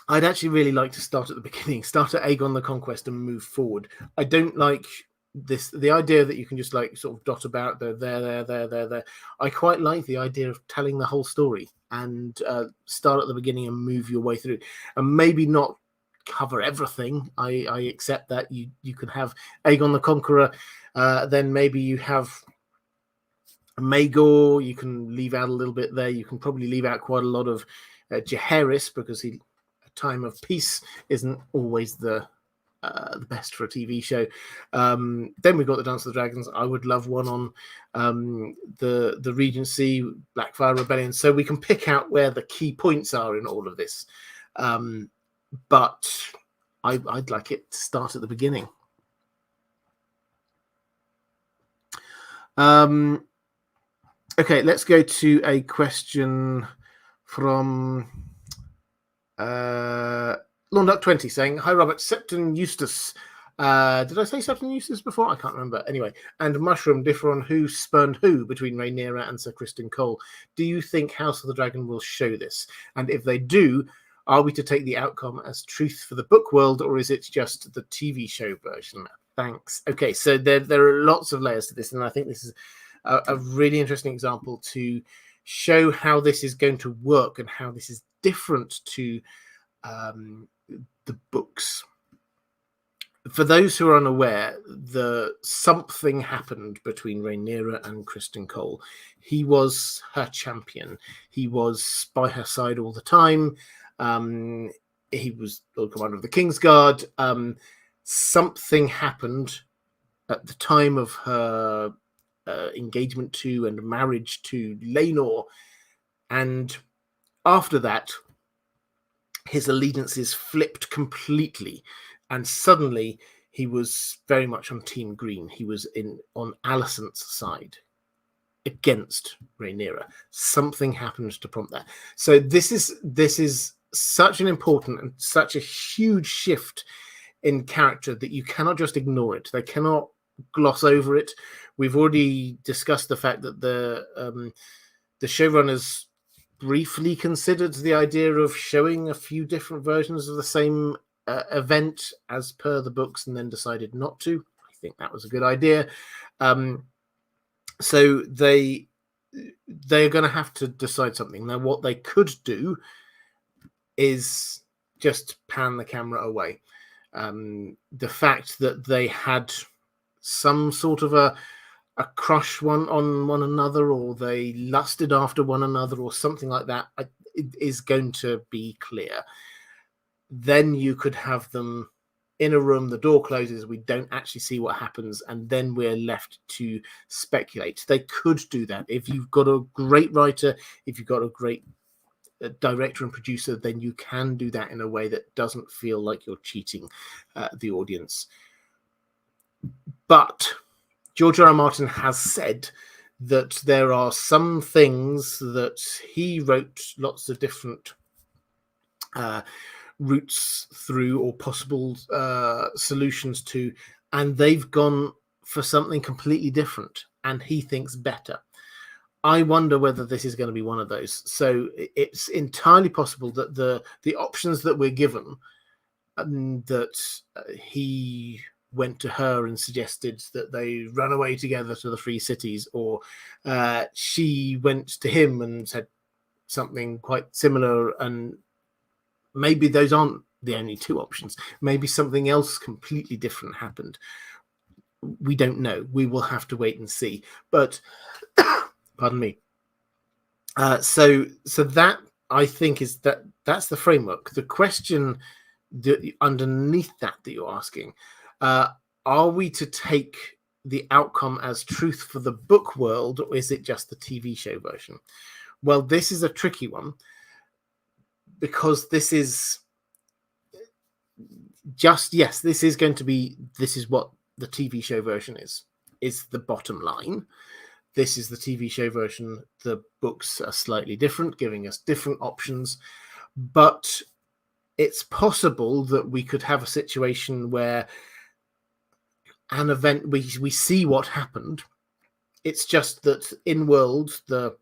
I'd actually really like to start at the beginning, start at Aegon the Conquest and move forward. I don't like the idea that you can just like sort of dot about there. I quite like the idea of telling the whole story and start at the beginning and move your way through, and maybe not cover everything. I accept that you can have Aegon the Conqueror, then maybe you have Maegor. You can leave out a little bit there. You can probably leave out quite a lot of Jaehaerys, because a time of peace isn't always the best for a TV show. Then we've got the Dance of the Dragons. I would love one on the Regency, Blackfire Rebellion, so we can pick out where the key points are in all of this. But I'd like it to start at the beginning. Okay, let's go to a question from Lawnduck20 saying, hi Robert, Septon Eustace. Did I say Septon Eustace before? I can't remember. Anyway, and Mushroom differ on who spurned who between Rhaenyra and Sir Criston Cole. Do you think House of the Dragon will show this? And if they do, are we to take the outcome as truth for the book world, or is it just the TV show version? Thanks. Okay, so there are lots of layers to this, and I think this is a really interesting example to show how this is going to work and how this is different to the books. For those who are unaware, something happened between Rhaenyra and Criston Cole. He was her champion. He was by her side all the time. He was Lord Commander of the Kingsguard. Something happened at the time of her engagement to and marriage to Laenor, and after that, his allegiances flipped completely, and suddenly he was very much on Team Green. He was on Alicent's side against Rhaenyra. Something happened to prompt that. So this is such an important and such a huge shift in character that you cannot just ignore it. They cannot gloss over it. We've already discussed the fact that the showrunners briefly considered the idea of showing a few different versions of the same event as per the books, and then decided not to. I think that was a good idea. So they're going to have to decide something. Now, what they could do is just pan the camera away. The fact that they had some sort of a crush on one another, or they lusted after one another, or something like that, is going to be clear. Then you could have them in a room, the door closes, we don't actually see what happens, and then we're left to speculate. They could do that. If you've got a great writer, if you've got a great director and producer, then you can do that in a way that doesn't feel like you're cheating the audience. But George R. R. Martin has said that there are some things that he wrote lots of different routes through, or possible solutions to, and they've gone for something completely different, and he thinks better. I wonder whether this is going to be one of those. So it's entirely possible that the options that we're given, that he went to her and suggested that they run away together to the Free Cities, or she went to him and said something quite similar, and maybe those aren't the only two options. Maybe something else completely different happened. We don't know. We will have to wait and see. But pardon me. So that, I think, is that's the framework. The question underneath that you're asking, are we to take the outcome as truth for the book world, or is it just the TV show version? Well, this is a tricky one, because this is just, yes, this is going to be, this is what the TV show version is the bottom line. This is the TV show version. The books are slightly different, giving us different options. But it's possible that we could have a situation where an event, we see what happened. It's just that in world, the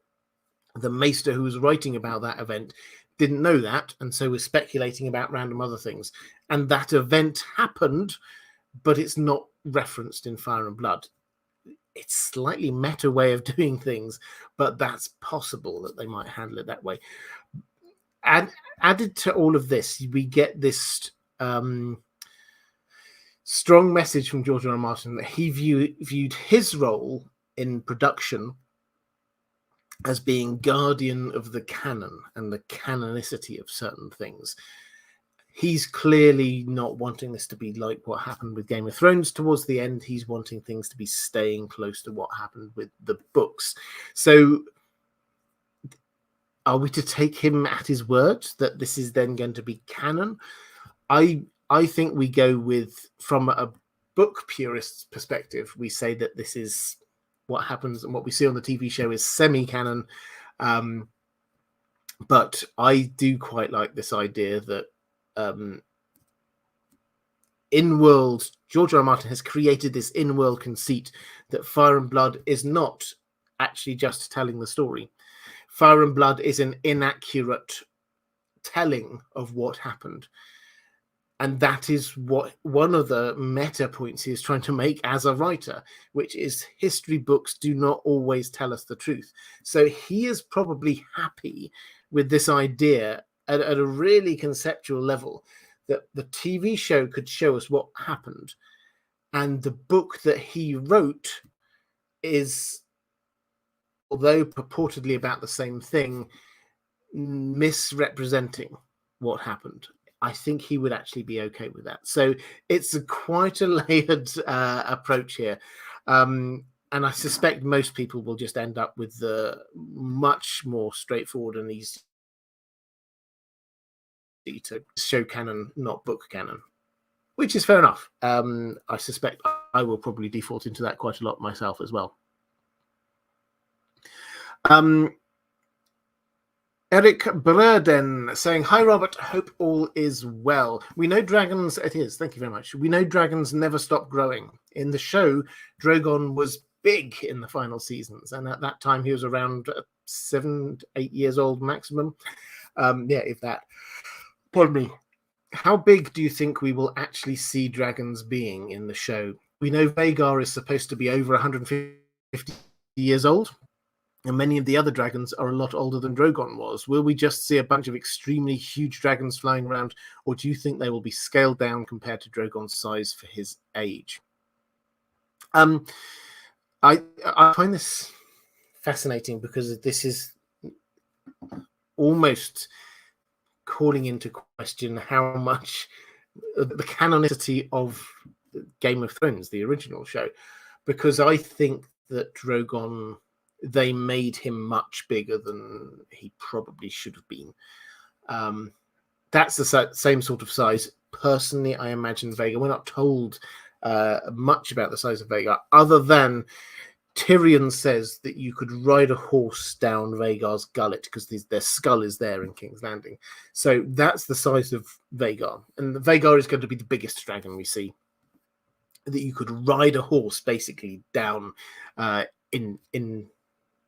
maester who was writing about that event didn't know that, and so was speculating about random other things. And that event happened, but it's not referenced in Fire and Blood. It's slightly meta way of doing things, but that's possible that they might handle it that way. And added to all of this, we get this strong message from George R. R. Martin that he viewed his role in production as being guardian of the canon and the canonicity of certain things. He's clearly not wanting this to be like what happened with Game of Thrones towards the end. He's wanting things to be staying close to what happened with the books. So are we to take him at his word that this is then going to be canon? I think we go with, from a book purist's perspective, we say that this is what happens, and what we see on the TV show is semi-canon. But I do quite like this idea that in-world, George R. R. Martin has created this in-world conceit that Fire and Blood is not actually just telling the story. Fire and Blood is an inaccurate telling of what happened. And that is what one of the meta points he is trying to make as a writer, which is history books do not always tell us the truth. So he is probably happy with this idea at a really conceptual level, that the TV show could show us what happened, and the book that he wrote is, although purportedly about the same thing, misrepresenting what happened. I think he would actually be okay with that. So it's quite a layered approach here. And I suspect most people will just end up with the much more straightforward and easy to show canon, not book canon, which is fair enough. I suspect I will probably default into that quite a lot myself as well. Eric Burden saying, "Hi, Robert. Hope all is well. We know dragons." It is. Thank you very much. We know dragons never stop growing. In the show, Drogon was big in the final seasons, and at that time he was around 7, 8 years old maximum. If that. Pardon me. How big do you think we will actually see dragons being in the show? We know Vhagar is supposed to be over 150 years old, and many of the other dragons are a lot older than Drogon was. Will we just see a bunch of extremely huge dragons flying around, or do you think they will be scaled down compared to Drogon's size for his age? I find this fascinating because this is almost calling into question how much the canonicity of Game of Thrones, the original show, because I think that Drogon, they made him much bigger than he probably should have been. That's the same sort of size. Personally, I imagine Vhagar. We're not told much about the size of Vhagar, other than Tyrion says that you could ride a horse down Vhagar's gullet because their skull is there in King's Landing. So that's the size of Vhagar. And Vhagar is going to be the biggest dragon we see. That you could ride a horse basically down down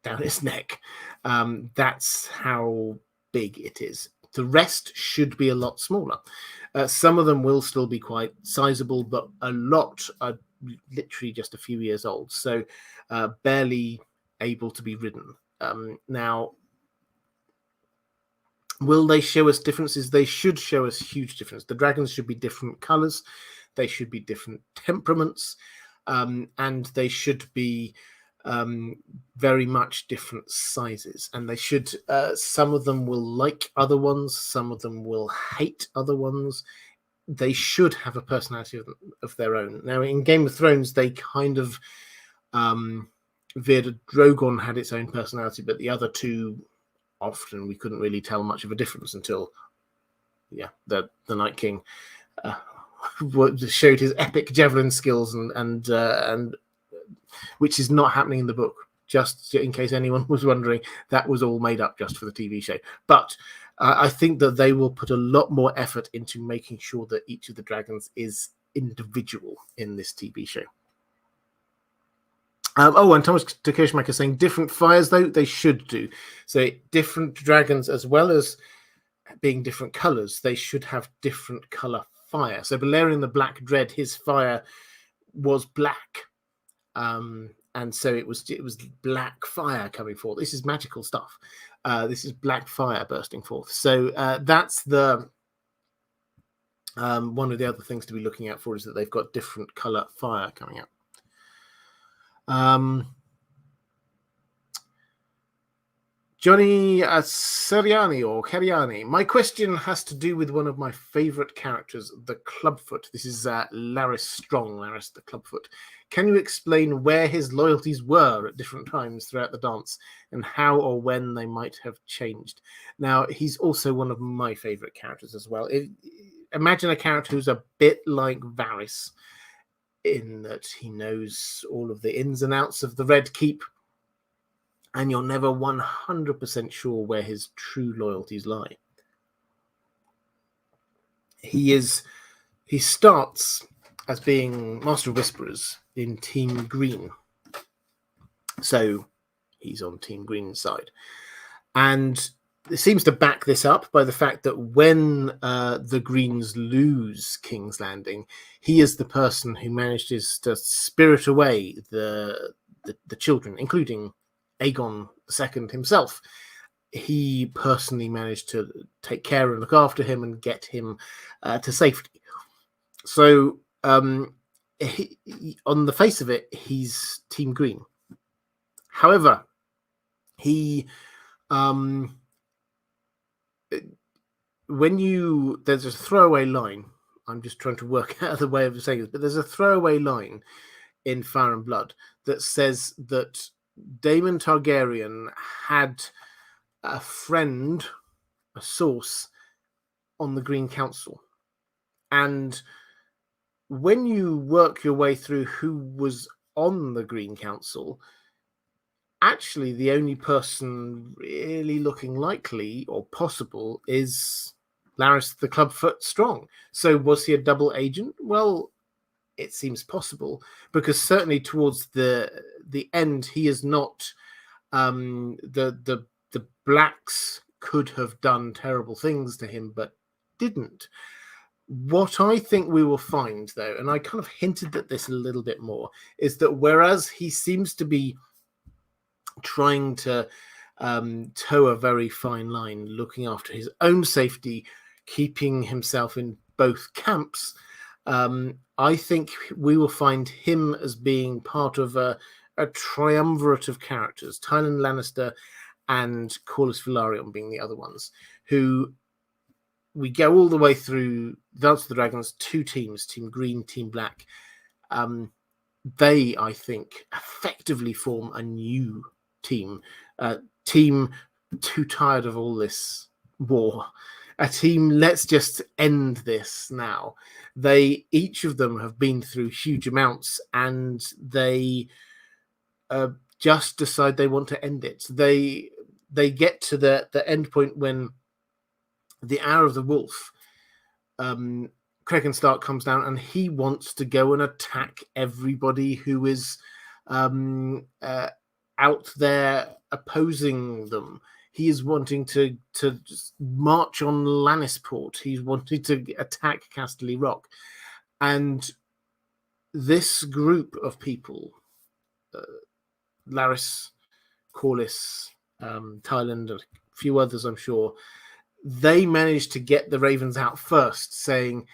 its neck. That's how big it is. The rest should be a lot smaller. Some of them will still be quite sizable, but a lot are literally just a few years old, so barely able to be ridden. Now, will they show us differences? They should show us huge difference. The dragons should be different colors, they should be different temperaments, and they should be very much different sizes. And they should, some of them will like other ones, some of them will hate other ones. They should have a personality of their own. Now, in Game of Thrones, they kind of veered. Drogon had its own personality, but the other two, often we couldn't really tell much of a difference until, the Night King showed his epic javelin skills, and which is not happening in the book. Just in case anyone was wondering, that was all made up just for the TV show. But I think that they will put a lot more effort into making sure that each of the dragons is individual in this TV show. And Thomas Kirschmacher saying different fires, though, they should do. So different dragons, as well as being different colors, they should have different color fire. So Valerian the Black Dread, his fire was black. And so it was black fire coming forth. This is magical stuff. This is black fire bursting forth. So that's the one of the other things to be looking out for, is that they've got different color fire coming out. Johnny Seriani or Keriani. My question has to do with one of my favorite characters, the Clubfoot. This is Larys Strong, Larys the Clubfoot. Can you explain where his loyalties were at different times throughout the dance, and how or when they might have changed? Now, he's also one of my favorite characters as well. Imagine a character who's a bit like Varys, in that he knows all of the ins and outs of the Red Keep, and you're never 100% sure where his true loyalties lie. He starts as being Master of Whisperers in Team Green. So he's on Team Green's side. And it seems to back this up by the fact that when the Greens lose King's Landing, he is the person who manages to spirit away the children, including Aegon II himself. He personally managed to take care and look after him and get him to safety. So on the face of it, he's Team Green. However, there's a throwaway line. I'm just trying to work out the way of saying this, but there's a throwaway line in Fire and Blood that says that Daemon Targaryen had a friend, a source, on the Green Council. And when you work your way through who was on the Green Council, actually the only person really looking likely or possible is Larys the Clubfoot Strong. So was he a double agent? Well, it seems possible, because certainly towards the end, he is not. The blacks could have done terrible things to him, but didn't. What I think we will find, though, and I kind of hinted at this a little bit more, is that whereas he seems to be trying to toe a very fine line, looking after his own safety, keeping himself in both camps, I think we will find him as being part of a triumvirate of characters, Tywin Lannister and Corlys Velaryon being the other ones, who we go all the way through Dance of the Dragons, two teams, Team Green, Team Black. They, I think, effectively form a new team. Team too tired of all this war. A team, let's just end this now. They, each of them, have been through huge amounts, and they just decide they want to end it. They get to the end point when the hour of the wolf, Cregan Stark comes down, and he wants to go and attack everybody who is out there opposing them. He is wanting to just march on Lannisport. He's wanting to attack Casterly Rock. And this group of people, Larys, Corlys, Thailand, and a few others, I'm sure, they managed to get the Ravens out first, saying,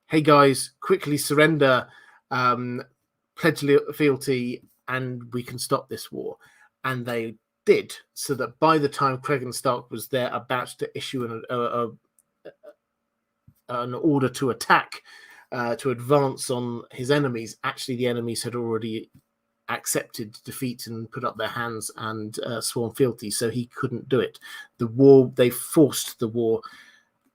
hey guys, quickly surrender, pledge fealty, and we can stop this war. And they did, so that by the time Cregan Stark was there about to issue an order to attack, to advance on his enemies, actually the enemies had already accepted defeat and put up their hands and sworn fealty, so he couldn't do it. The war, they forced the war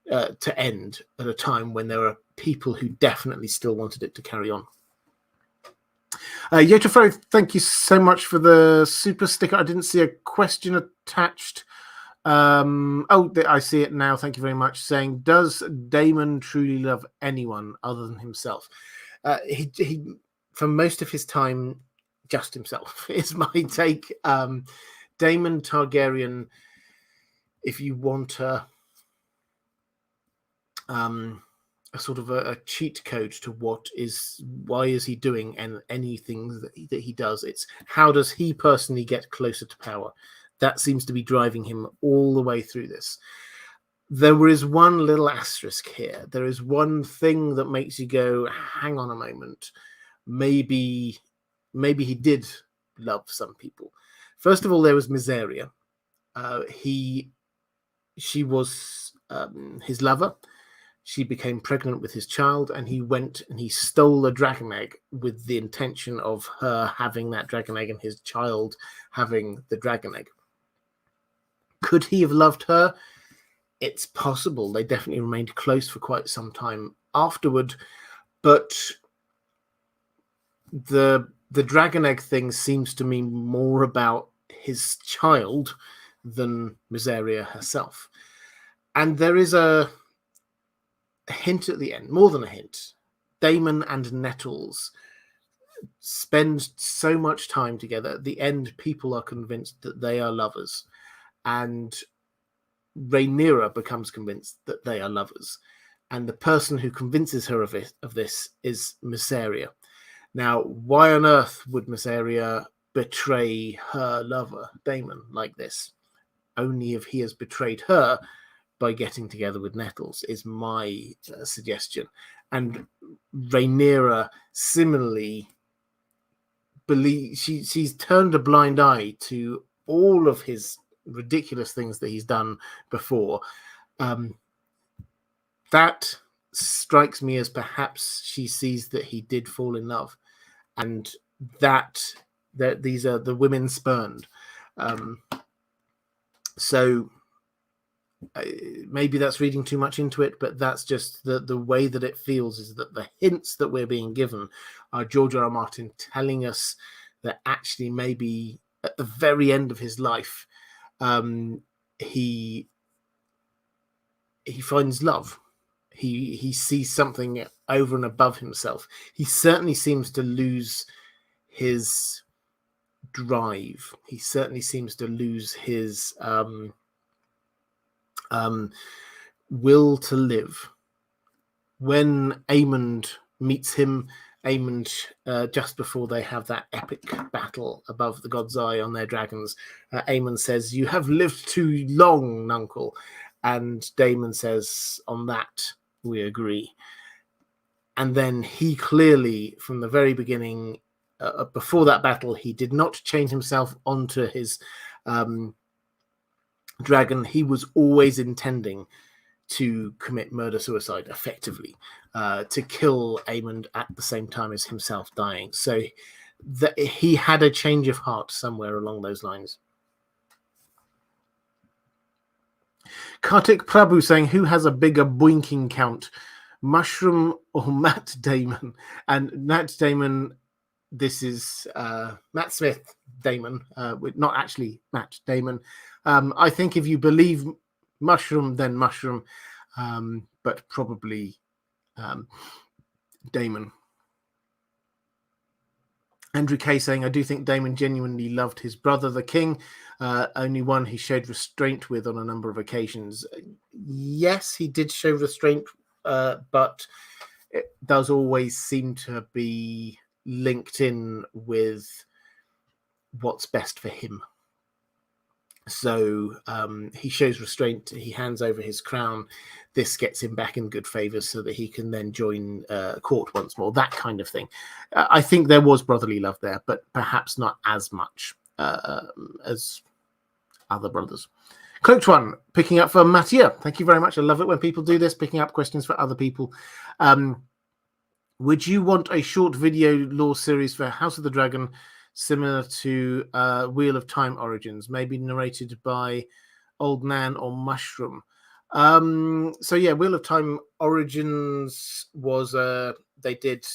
to end at a time when there were people who definitely still wanted it to carry on. Yotafro, thank you so much for the super sticker. I didn't see a question attached. I see it now. Thank you very much. Saying, does Daemon truly love anyone other than himself? He for most of his time, just himself is my take. Daemon Targaryen, if you want a sort of a cheat code to why is he doing anything that he does, it's how does he personally get closer to power. That seems to be driving him all the way through this. There is one little asterisk here. There is one thing that makes you go, hang on a moment, maybe he did love some people. First of all, there was Mysaria. She was his lover. She became pregnant with his child, and he went and he stole a dragon egg with the intention of her having that dragon egg and his child having the dragon egg. Could he have loved her? It's possible. They definitely remained close for quite some time afterward, but the dragon egg thing seems to me more about his child than Mysaria herself. And there is a hint at the end, more than a hint. Daemon and Nettles spend so much time together. At the end, people are convinced that they are lovers, and Rhaenyra becomes convinced that they are lovers. And the person who convinces her of this is Mysaria. Now, why on earth would Mysaria betray her lover, Daemon, like this? Only if he has betrayed her by getting together with Nettles, is my suggestion. And Rhaenyra similarly believes she's turned a blind eye to all of his ridiculous things that he's done before. That strikes me as perhaps she sees that he did fall in love, and that these are the women spurned. So maybe that's reading too much into it, but that's just the way that it feels, is that the hints that we're being given are George R. R. Martin telling us that actually maybe at the very end of his life, he finds love. He sees something over and above himself. He certainly seems to lose his drive. He certainly seems to lose his will to live. When Aemond meets him, just before they have that epic battle above the God's Eye on their dragons, Aemond says, "You have lived too long, Nuncle." And Daemon says, "On that, we agree." And then he clearly, from the very beginning, before that battle, he did not chain himself onto his dragon. He was always intending to commit murder-suicide, effectively, to kill Aemond at the same time as himself dying. So he had a change of heart somewhere along those lines. Kartik Prabhu saying, who has a bigger boinking count, Mushroom or Matt Damon? And Matt Damon, this is Matt Smith Damon, not actually Matt Damon. I think if you believe Mushroom, then Mushroom, but probably Damon. Andrew Kay saying, I do think Damon genuinely loved his brother, the king, only one he showed restraint with on a number of occasions. Yes, he did show restraint, but it does always seem to be linked in with what's best for him. So he shows restraint, he hands over his crown. This gets him back in good favor so that he can then join court once more, that kind of thing. I think there was brotherly love there, but perhaps not as much as other brothers. Cloaked One, picking up for Mattia. Thank you very much. I love it when people do this, picking up questions for other people. Would you want a short video lore series for House of the Dragon similar to Wheel of Time Origins, maybe narrated by Old Nan or Mushroom? So yeah, Wheel of Time Origins was they did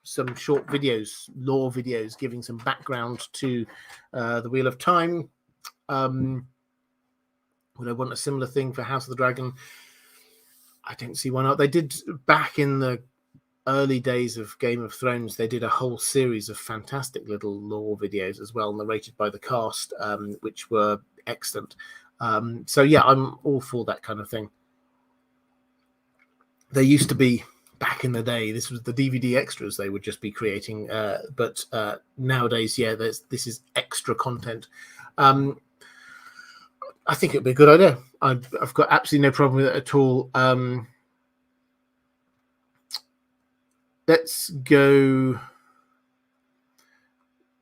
some short videos, lore videos, giving some background to the Wheel of Time. Would I want a similar thing for House of the Dragon? I don't see why not. They did back in the early days of Game of Thrones, they did a whole series of fantastic little lore videos as well, narrated by the cast, which were excellent. So yeah, I'm all for that kind of thing. There used to be, back in the day, this was the DVD extras they would just be creating, but nowadays, yeah, this is extra content. I think it'd be a good idea. I've got absolutely no problem with it at all. Let's go.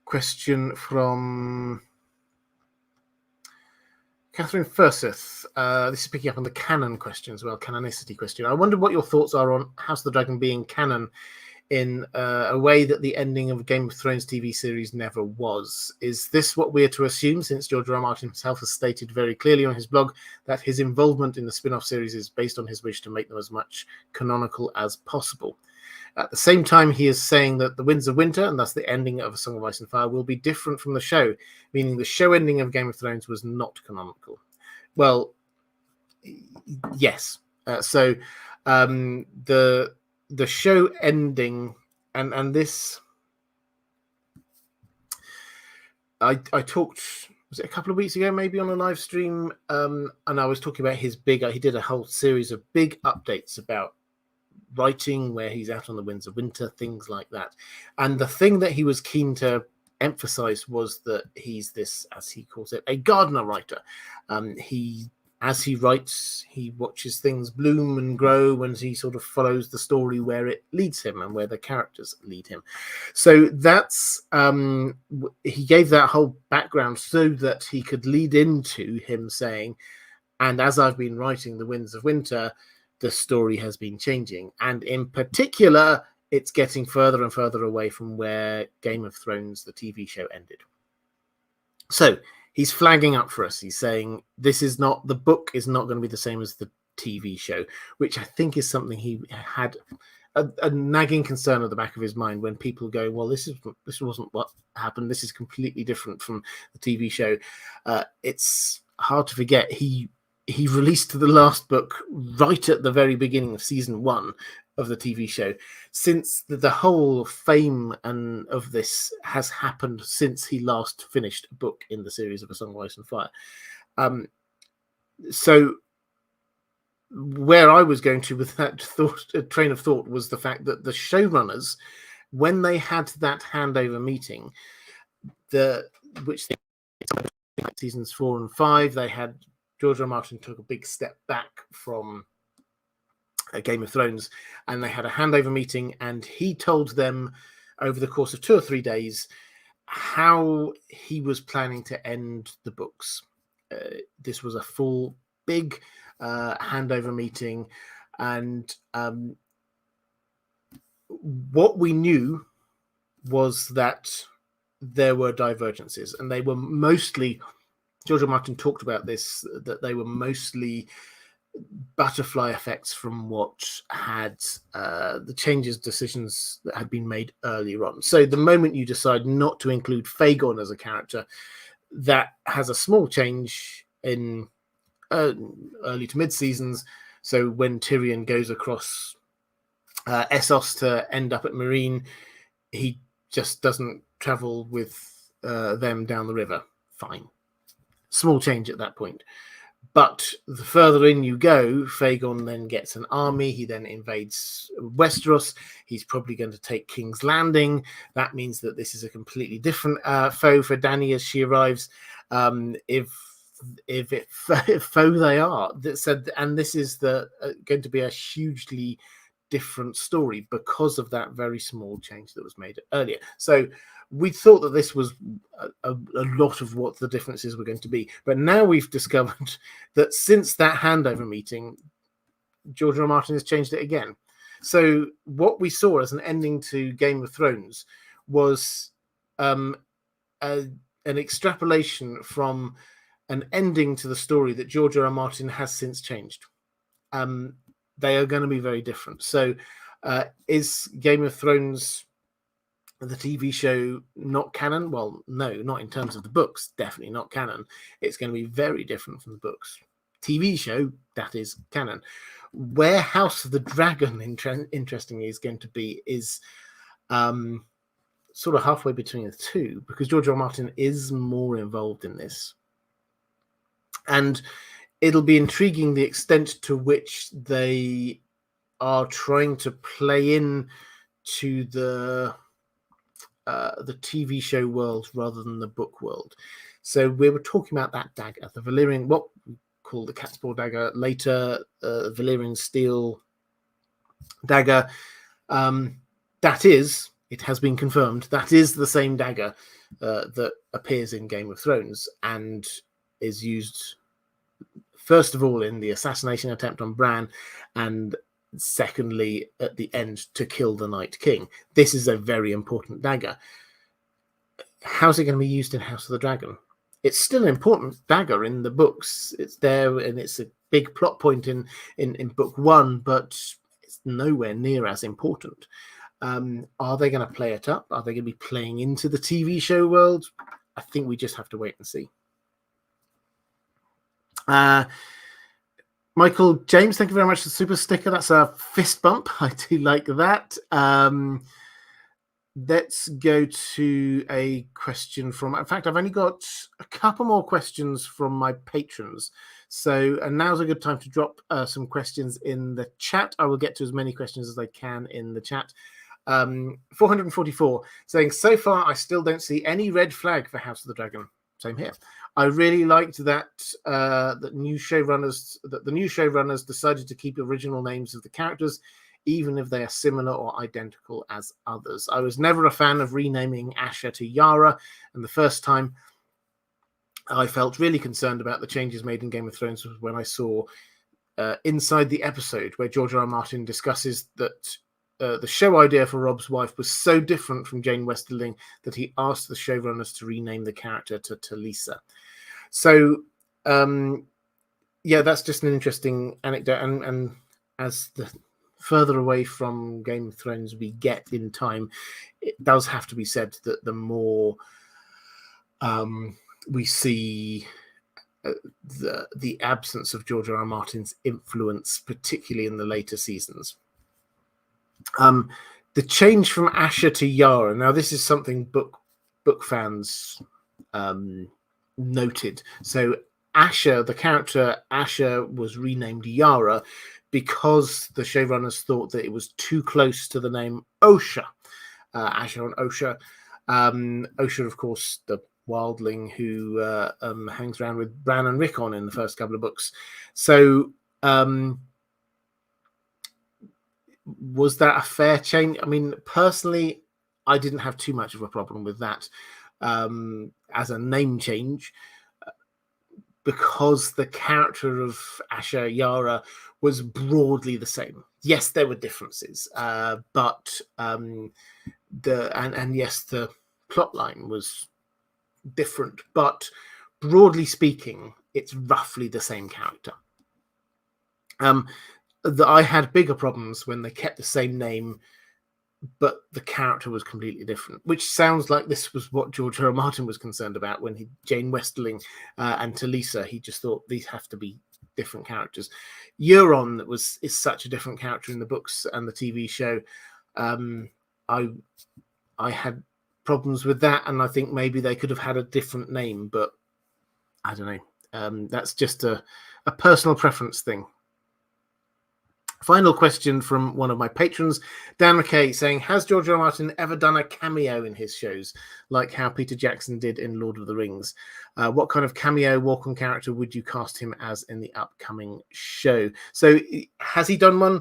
Question from Catherine Furseth. This is picking up on the canon question as well, canonicity question. I wonder what your thoughts are on House of the Dragon being canon in a way that the ending of Game of Thrones TV series never was. Is this what we're to assume, since George R. R. Martin himself has stated very clearly on his blog that his involvement in the spin-off series is based on his wish to make them as much canonical as possible? At the same time, he is saying that the Winds of Winter, and thus the ending of A Song of Ice and Fire, will be different from the show, meaning the show ending of Game of Thrones was not canonical. Well, yes. So the show ending, and this, I talked, was it a couple of weeks ago, maybe on a live stream, and I was talking about his he did a whole series of big updates about writing, where he's out on the Winds of Winter, things like that. And the thing that he was keen to emphasize was that he's this, as he calls it, a gardener writer. As he writes, he watches things bloom and grow, and he sort of follows the story where it leads him and where the characters lead him. So that's he gave that whole background so that he could lead into him saying, and as I've been writing the Winds of Winter, the story has been changing, and in particular, it's getting further and further away from where Game of Thrones, the TV show, ended. So he's flagging up for us. He's saying this is not, the book is not going to be the same as the TV show, which I think is something he had a nagging concern at the back of his mind when people go, well, this wasn't what happened. This is completely different from the TV show. It's hard to forget he he released the last book right at the very beginning of season 1 of the TV show. Since the whole fame and of this has happened since he last finished a book in the series of A Song of Ice and Fire. So where I was going to with that train of thought was the fact that the showrunners, when they had that handover meeting, which they seasons 4 and 5, they had George R. R. Martin took a big step back from Game of Thrones, and they had a handover meeting, and he told them over the course of 2 or 3 days how he was planning to end the books. This was a full big handover meeting, and what we knew was that there were divergences, and they were mostly, George R. R. Martin talked about this, that they were mostly butterfly effects from what had the decisions that had been made earlier on. So the moment you decide not to include Fagon as a character, that has a small change in early to mid seasons. So when Tyrion goes across Essos to end up at Meereen, he just doesn't travel with them down the river. Fine. Small change at that point. But the further in you go, Fagon then gets an army. He then invades Westeros. He's probably going to take King's Landing. That means that this is a completely different foe for Dany as she arrives. If foe they are, and this is going to be a hugely different story because of that very small change that was made earlier. So we thought that this was a lot of what the differences were going to be. But now we've discovered that since that handover meeting, George R. R. Martin has changed it again. So what we saw as an ending to Game of Thrones was an extrapolation from an ending to the story that George R. R. Martin has since changed. They are going to be very different. So is Game of Thrones, the TV show, not canon? Well, no, not in terms of the books. Definitely not canon. It's going to be very different from the books. TV show, that is canon. Where House of the Dragon, interestingly, is going to be is sort of halfway between the two, because George R. R. Martin is more involved in this. And it'll be intriguing the extent to which they are trying to play in to the TV show world rather than the book world. So we were talking about that dagger, the Valerian, what we call the cat's paw dagger, later Valerian steel dagger. That is, it has been confirmed, that is the same dagger that appears in Game of Thrones and is used first of all in the assassination attempt on Bran, and secondly at the end to kill the Night King. This is a very important dagger. How's it going to be used in House of the Dragon? It's still an important dagger in the books. It's there and it's a big plot point in book 1, but it's nowhere near as important. Are they going to play it up? Are they going to be playing into the TV show world? I think we just have to wait and see. Michael James, thank you very much for the super sticker. That's a fist bump. I do like that. Let's go to a question from, in fact, I've only got a couple more questions from my patrons. So, and now's a good time to drop some questions in the chat. I will get to as many questions as I can in the chat. 444 saying, so far, I still don't see any red flag for House of the Dragon. Same here. I really liked that the new showrunners decided to keep original names of the characters, even if they are similar or identical as others. I was never a fan of renaming Asha to Yara, and the first time I felt really concerned about the changes made in Game of Thrones was when I saw inside the episode where George R. R. Martin discusses that the show idea for Rob's wife was so different from Jane Westerling that he asked the showrunners to rename the character to Talisa. So, yeah, that's just an interesting anecdote. And as the further away from Game of Thrones we get in time, it does have to be said that the more we see the absence of George R.R. Martin's influence, particularly in the later seasons. The change from Asha to Yara. Now, this is something book fans noted. So Asha, the character Asha, was renamed Yara because the showrunners thought that it was too close to the name Osha. Asha and Osha. Osha, of course, the wildling who hangs around with Bran and Rickon in the first couple of books. So was that a fair change? I mean, personally, I didn't have too much of a problem with that as a name change, because the character of Asha Yara was broadly the same. Yes, there were differences, but yes, the plot line was different, but broadly speaking, it's roughly the same character. I had bigger problems when they kept the same name, but the character was completely different, which sounds like this was what George R.R. Martin was concerned about when Jane Westerling and Talisa. He just thought these have to be different characters. Euron is such a different character in the books and the TV show. I had problems with that, and I think maybe they could have had a different name, but I don't know. That's just a personal preference thing. Final question from one of my patrons, Dan McKay, saying, has George R. R. Martin ever done a cameo in his shows, like how Peter Jackson did in Lord of the Rings? What kind of cameo walk-on character would you cast him as in the upcoming show? So has he done one?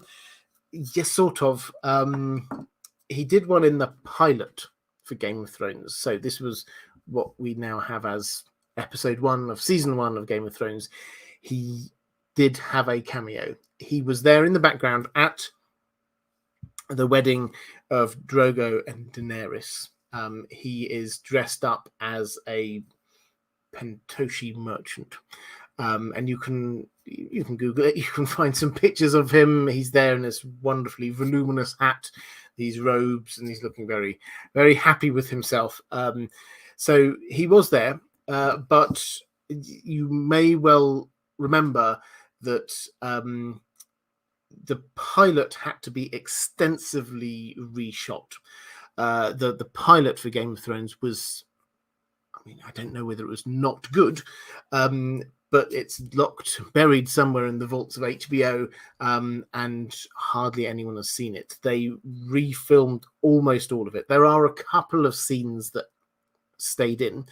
Yes, sort of. He did one in the pilot for Game of Thrones. So this was what we now have as episode 1 of season 1 of Game of Thrones. He did have a cameo. He was there in the background at the wedding of Drogo and Daenerys. He is dressed up as a Pentoshi merchant. And you can Google it. You can find some pictures of him. He's there in this wonderfully voluminous hat, these robes, and he's looking very, very happy with himself. So he was there, but you may well remember that the pilot had to be extensively reshot. The pilot for Game of Thrones was, I mean, I don't know whether it was not good, but it's locked, buried somewhere in the vaults of HBO, and hardly anyone has seen it. They refilmed almost all of it. There are a couple of scenes that stayed in,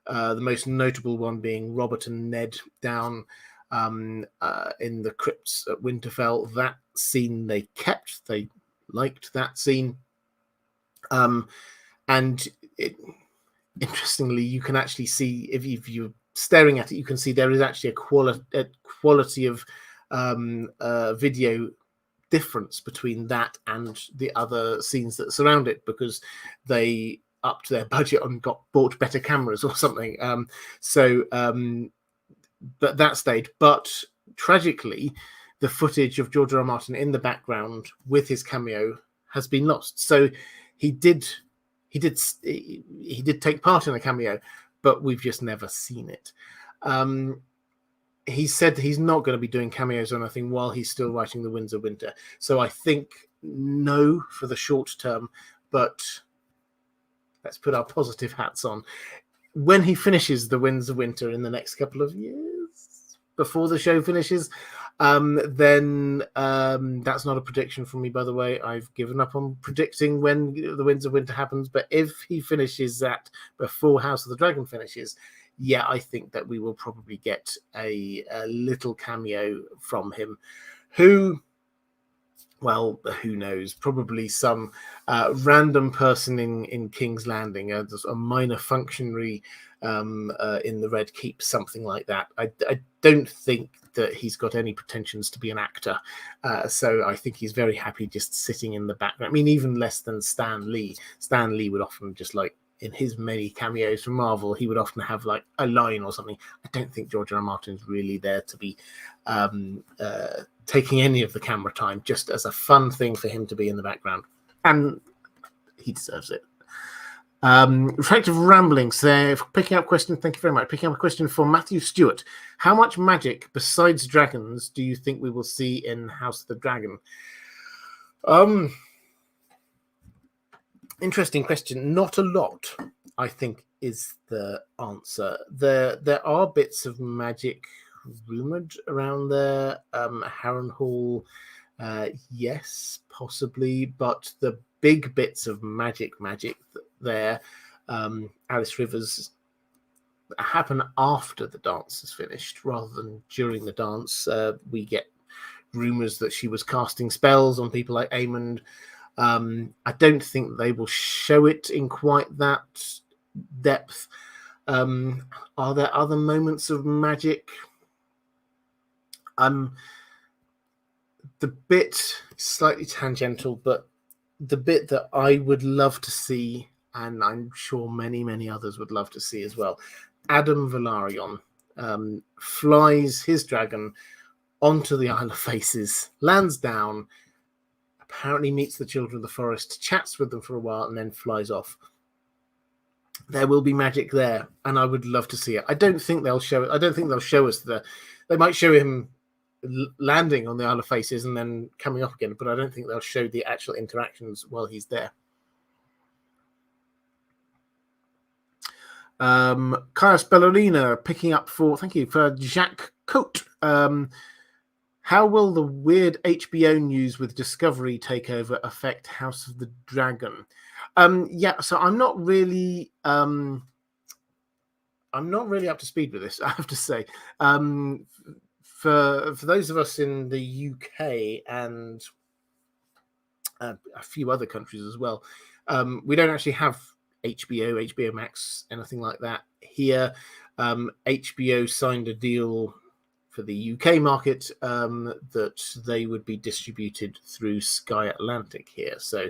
the most notable one being Robert and Ned down in the crypts at Winterfell. That scene they kept. They liked that scene. And interestingly, you can actually see, if you're staring at it, you can see there is actually a quality of video difference between that and the other scenes that surround it, because they upped their budget and bought better cameras or something. But that stayed. But tragically, the footage of George R. R. Martin in the background with his cameo has been lost. So he did take part in a cameo, but we've just never seen it. He said he's not going to be doing cameos or anything while he's still writing The Winds of Winter. So I think no for the short term, but let's put our positive hats on. When he finishes The Winds of Winter in the next couple of years, before the show finishes, then that's not a prediction from me, by the way. I've given up on predicting when The Winds of Winter happens, but if he finishes that before House of the Dragon finishes, yeah, I think that we will probably get a little cameo from him. Well, who knows? Probably some random person in King's Landing, a minor functionary in the Red Keep, something like that. I don't think that he's got any pretensions to be an actor. So I think he's very happy just sitting in the background. I mean, even less than Stan Lee. Stan Lee would often just, like, in his many cameos from Marvel, he would often have like a line or something. I don't think George R. R. Martin's really there to be taking any of the camera time, just as a fun thing for him to be in the background. And he deserves it. Reflective ramblings. They're picking up question. Thank you very much. Picking up a question from Matthew Stewart. How much magic besides dragons do you think we will see in House of the Dragon? Interesting question. Not a lot, I think, is the answer. There are bits of magic rumored around there. Harrenhal, yes, possibly, but the big bits of magic there, Alice Rivers, happen after the dance is finished rather than during the dance. We get rumors that she was casting spells on people like Aemond. I don't think they will show it in quite that depth. Are there other moments of magic? The bit, slightly tangential, but the bit that I would love to see, and I'm sure many others would love to see as well, Adam Velaryon flies his dragon onto the Isle of Faces, lands down, apparently meets the children of the forest, chats with them for a while, and then flies off. There will be magic there, and I would love to see it. I don't think they'll show it. I don't think they'll show us they might show him landing on the Isle of Faces and then coming up again, but I don't think they'll show the actual interactions while he's there. Kaios Ballerina picking up thank you for Jacques Cote. How will the weird HBO news with Discovery takeover affect House of the Dragon? So I'm not really up to speed with this, I have to say. For those of us in the UK and a few other countries as well, we don't actually have HBO Max, anything like that here. HBO signed a deal for the UK market that they would be distributed through Sky Atlantic here. So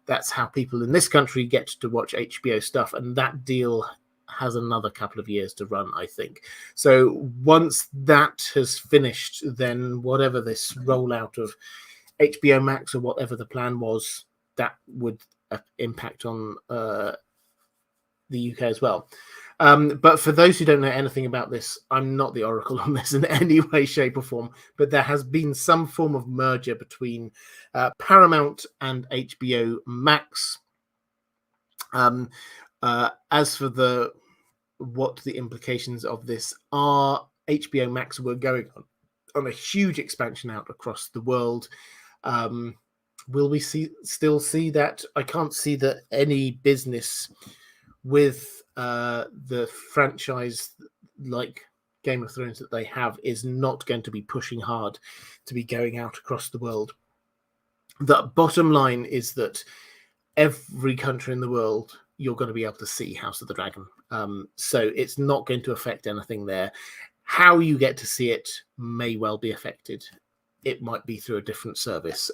that's how people in this country get to watch HBO stuff, and that deal has another couple of years to run, I think. So once that has finished, then whatever this rollout of HBO Max or whatever the plan was, that would impact on the UK as well. But for those who don't know anything about this, I'm not the oracle on this in any way, shape, or form, but there has been some form of merger between Paramount and HBO Max. As for what the implications of this are, HBO Max were going on a huge expansion out across the world. Will we still see that? I can't see that any business with the franchise like Game of Thrones that they have is not going to be pushing hard to be going out across the world. The bottom line is that every country in the world, you're going to be able to see House of the Dragon. So it's not going to affect anything there. How you get to see it may well be affected. It might be through a different service,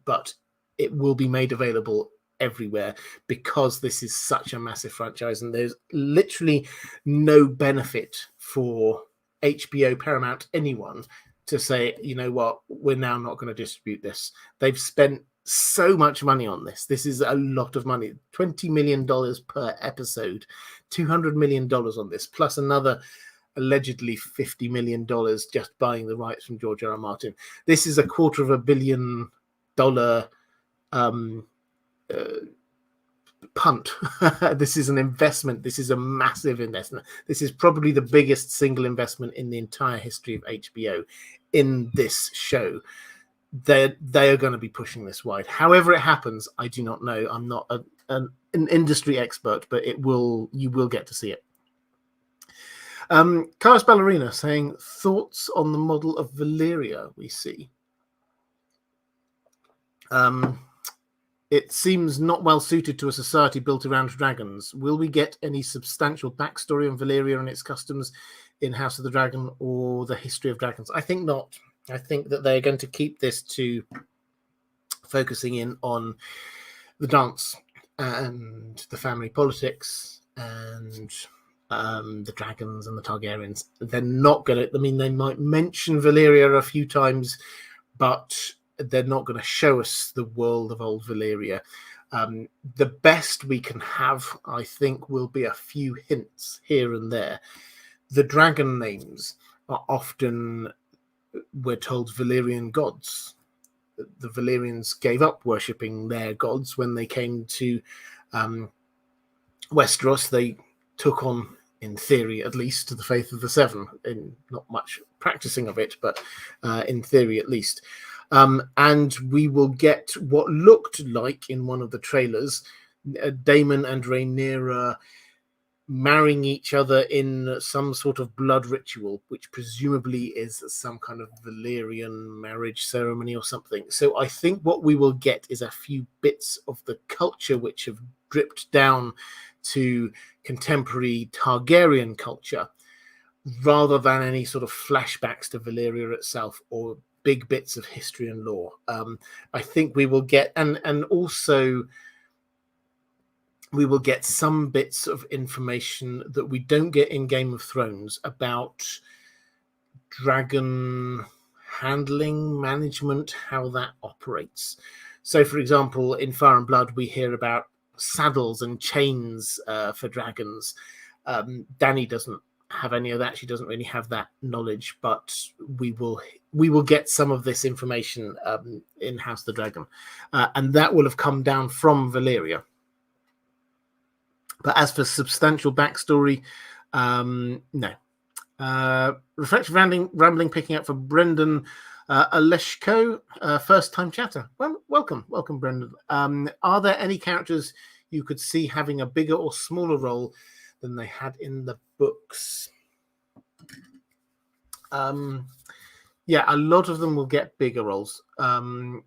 but it will be made available everywhere because this is such a massive franchise, and there's literally no benefit for HBO, Paramount, anyone to say, you know what, we're now not going to distribute this. They've spent so much money on this. This is a lot of money. $20 million per episode, $200 million on this, plus another allegedly $50 million just buying the rights from George R. R. Martin. This is $250 million punt. This is an investment. This is a massive investment. This is probably the biggest single investment in the entire history of HBO in this show. They are going to be pushing this wide. However it happens, I do not know. I'm not an industry expert, but you will get to see it. Carlos Ballerina saying, thoughts on the model of Valeria we see? It seems not well suited to a society built around dragons. Will we get any substantial backstory on Valeria and its customs in House of the Dragon or the history of dragons? I think not. I think that they're going to keep this to focusing in on the dance and the family politics and the dragons and the Targaryens. They're not going to, they might mention Valeria a few times, but they're not going to show us the world of old Valeria. The best we can have, I think, will be a few hints here and there. The dragon names are often, we're told, Valerian gods. The Valerians gave up worshipping their gods when they came to Westeros. They took on, in theory at least, the faith of the Seven, in not much practicing of it, but in theory at least. And we will get what looked like in one of the trailers, Daemon and Rhaenyra marrying each other in some sort of blood ritual, which presumably is some kind of Valerian marriage ceremony or something. So I think what we will get is a few bits of the culture which have dripped down to contemporary Targaryen culture, rather than any sort of flashbacks to Valyria itself or big bits of history and lore. I think we will get, and also we will get some bits of information that we don't get in Game of Thrones about dragon handling, management, how that operates. So, for example, in Fire and Blood, we hear about saddles and chains for dragons. Dany doesn't have any of that. She doesn't really have that knowledge, but we will get some of this information in House of the Dragon, and that will have come down from Valyria. But as for substantial backstory, no. Reflective rambling picking up for Brendan Aleshko, first time chatter. Well, welcome, Brendan. Are there any characters you could see having a bigger or smaller role than they had in the books? Yeah, a lot of them will get bigger roles. And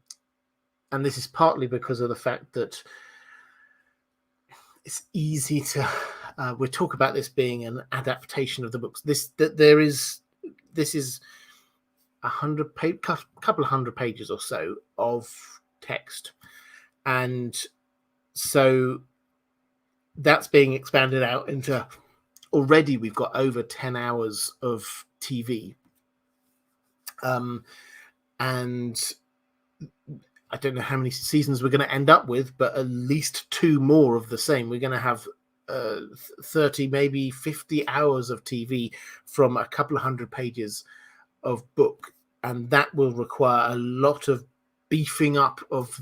this is partly because of the fact that it's easy to we talk about this being an adaptation of the books. This is couple of hundred pages or so of text, and so that's being expanded out into, already we've got over 10 hours of TV, and I don't know how many seasons we're going to end up with, but at least 2 more of the same. We're going to have 30, maybe 50 hours of TV from a couple of hundred pages of book. And that will require a lot of beefing up of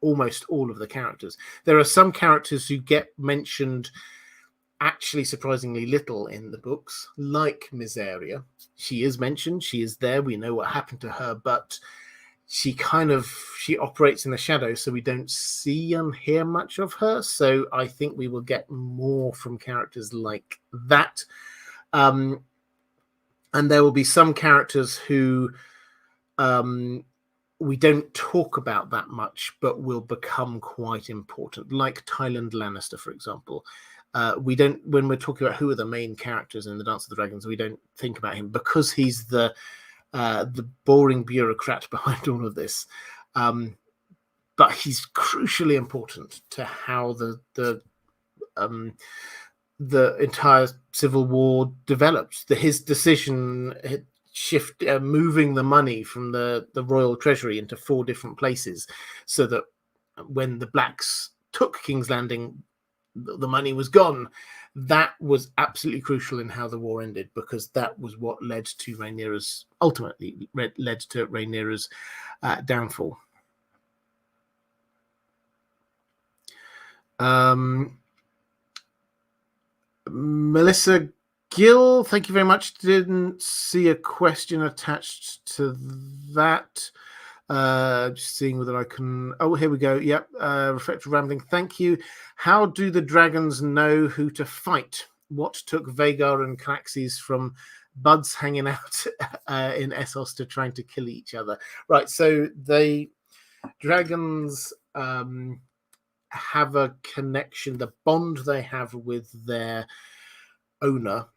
almost all of the characters. There are some characters who get mentioned actually surprisingly little in the books, like Miseria. She is mentioned, she is there, we know what happened to her, but she operates in the shadows, so we don't see and hear much of her. So I think we will get more from characters like that. And there will be some characters who we don't talk about that much, but will become quite important, like Tyland Lannister, for example. We don't, when we're talking about who are the main characters in the Dance of the Dragons, we don't think about him because he's the boring bureaucrat behind all of this. But he's crucially important to how the entire Civil War developed. His decision moving the money from the royal treasury into 4 different places, so that when the Blacks took King's Landing, the money was gone. That was absolutely crucial in how the war ended, because that was what led to Rhaenyra's downfall. Melissa Gill, thank you very much. Didn't see a question attached to that. Just seeing whether I can. Oh, here we go. Yep. Reflective rambling. Thank you. How do the dragons know who to fight? What took Vhagar and Caraxes from buds hanging out in Essos to trying to kill each other? Right. So dragons have a connection. The bond they have with their owner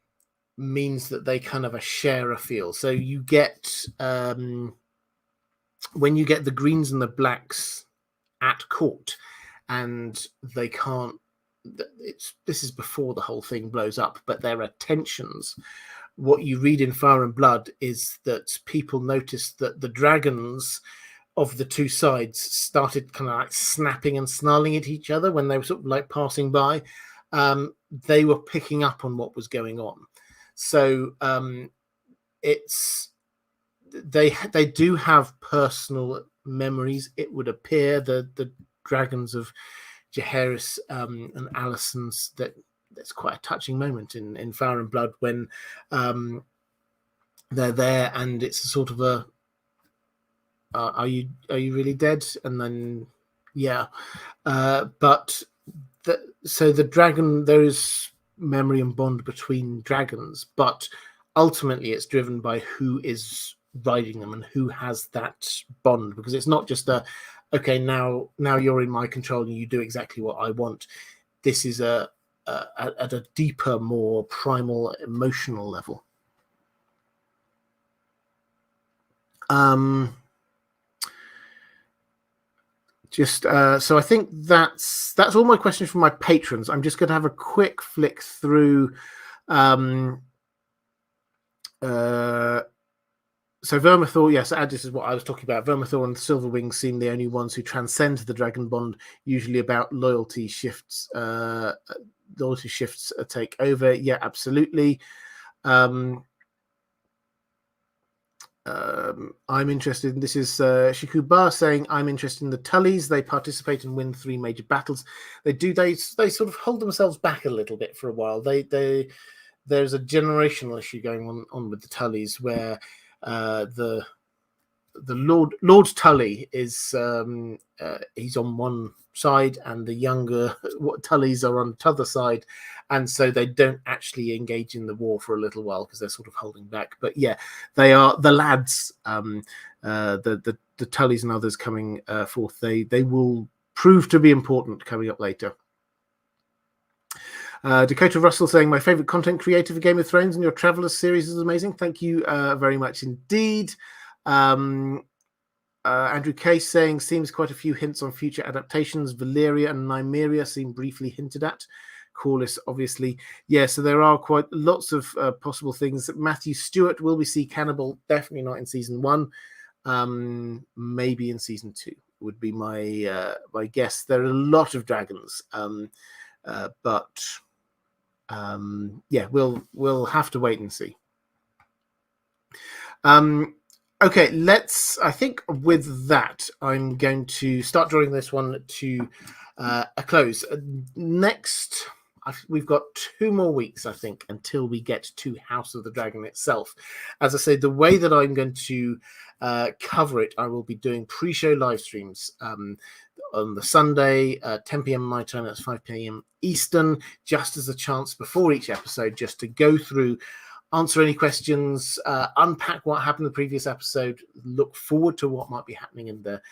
means that they kind of share a feel. So you get when you get the greens and the blacks at court, and they can't. This is before the whole thing blows up, but there are tensions. What you read in Fire and Blood is that people notice that the dragons of the two sides started kind of like snapping and snarling at each other when they were sort of like passing by. They were picking up on what was going on. So they do have personal memories. It would appear the dragons of Jaehaerys and Alicent's, that's quite a touching moment in Fire and Blood when they're there, and it's a sort of a are you really dead? And then but so the dragon, there is memory and bond between dragons, but ultimately it's driven by who is riding them and who has that bond, because it's not just okay, now you're in my control and you do exactly what I want. This is at a deeper, more primal, emotional level. So I think that's all my questions from my patrons. I'm just going to have a quick flick through. So Vermithor, yes, this is what I was talking about. Vermithor and the Silverwings seem the only ones who transcend the dragon bond, usually about loyalty shifts. Loyalty shifts take over. Yeah, absolutely. I'm interested in, this is Shikuba saying, I'm interested in the Tullys. They participate and win 3 major battles. They sort of hold themselves back a little bit for a while. There's a generational issue going on with the Tullys, where the Lord Tully is he's on one side and the younger Tullys are on the other side, and so they don't actually engage in the war for a little while because they're sort of holding back. But yeah, they are the lads, the Tullys and others coming forth. They will prove to be important coming up later. Dakota Russell saying, my favorite content creator for Game of Thrones, and your Travelers series is amazing. Thank you very much indeed. Andrew Case saying, seems quite a few hints on future adaptations. Valyria and Nymeria seem briefly hinted at. Corlys, obviously. Yeah, so there are quite lots of possible things. Matthew Stewart, will we see Cannibal? Definitely not in season 1. Maybe in season 2 would be my guess. There are a lot of dragons, but yeah, we'll have to wait and see. Okay, I think with that, I'm going to start drawing this one to a close. Next, we've got 2 more weeks, I think, until we get to House of the Dragon itself. As I say, the way that I'm going to cover it, I will be doing pre-show live streams on the Sunday, 10 p.m. my time, that's 5 p.m. Eastern, just as a chance before each episode, just to go through, answer any questions, unpack what happened in the previous episode, look forward to what might be happening in the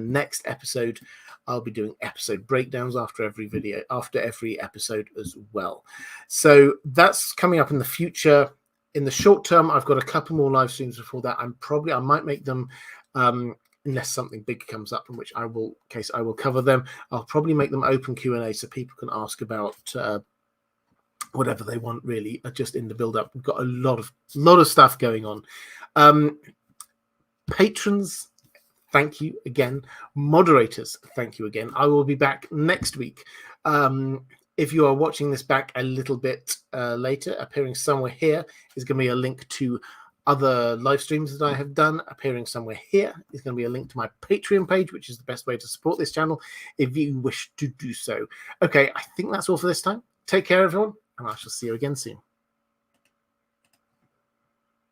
next episode. I'll be doing episode breakdowns after every episode as well. So that's coming up in the future. In the short term, I've got a couple more live streams before that. I might make them, unless something big comes up, in which I will cover them. I'll probably make them open Q&A so people can ask about whatever they want, really, just in the build-up. We've got a lot of stuff going on. Patrons, thank you again. Moderators, thank you again. I will be back next week. If you are watching this back a little bit later, appearing somewhere here is going to be a link to other live streams that I have done. Appearing somewhere here is going to be a link to my Patreon page, which is the best way to support this channel if you wish to do so. Okay, I think that's all for this time. Take care, everyone, and I shall see you again soon.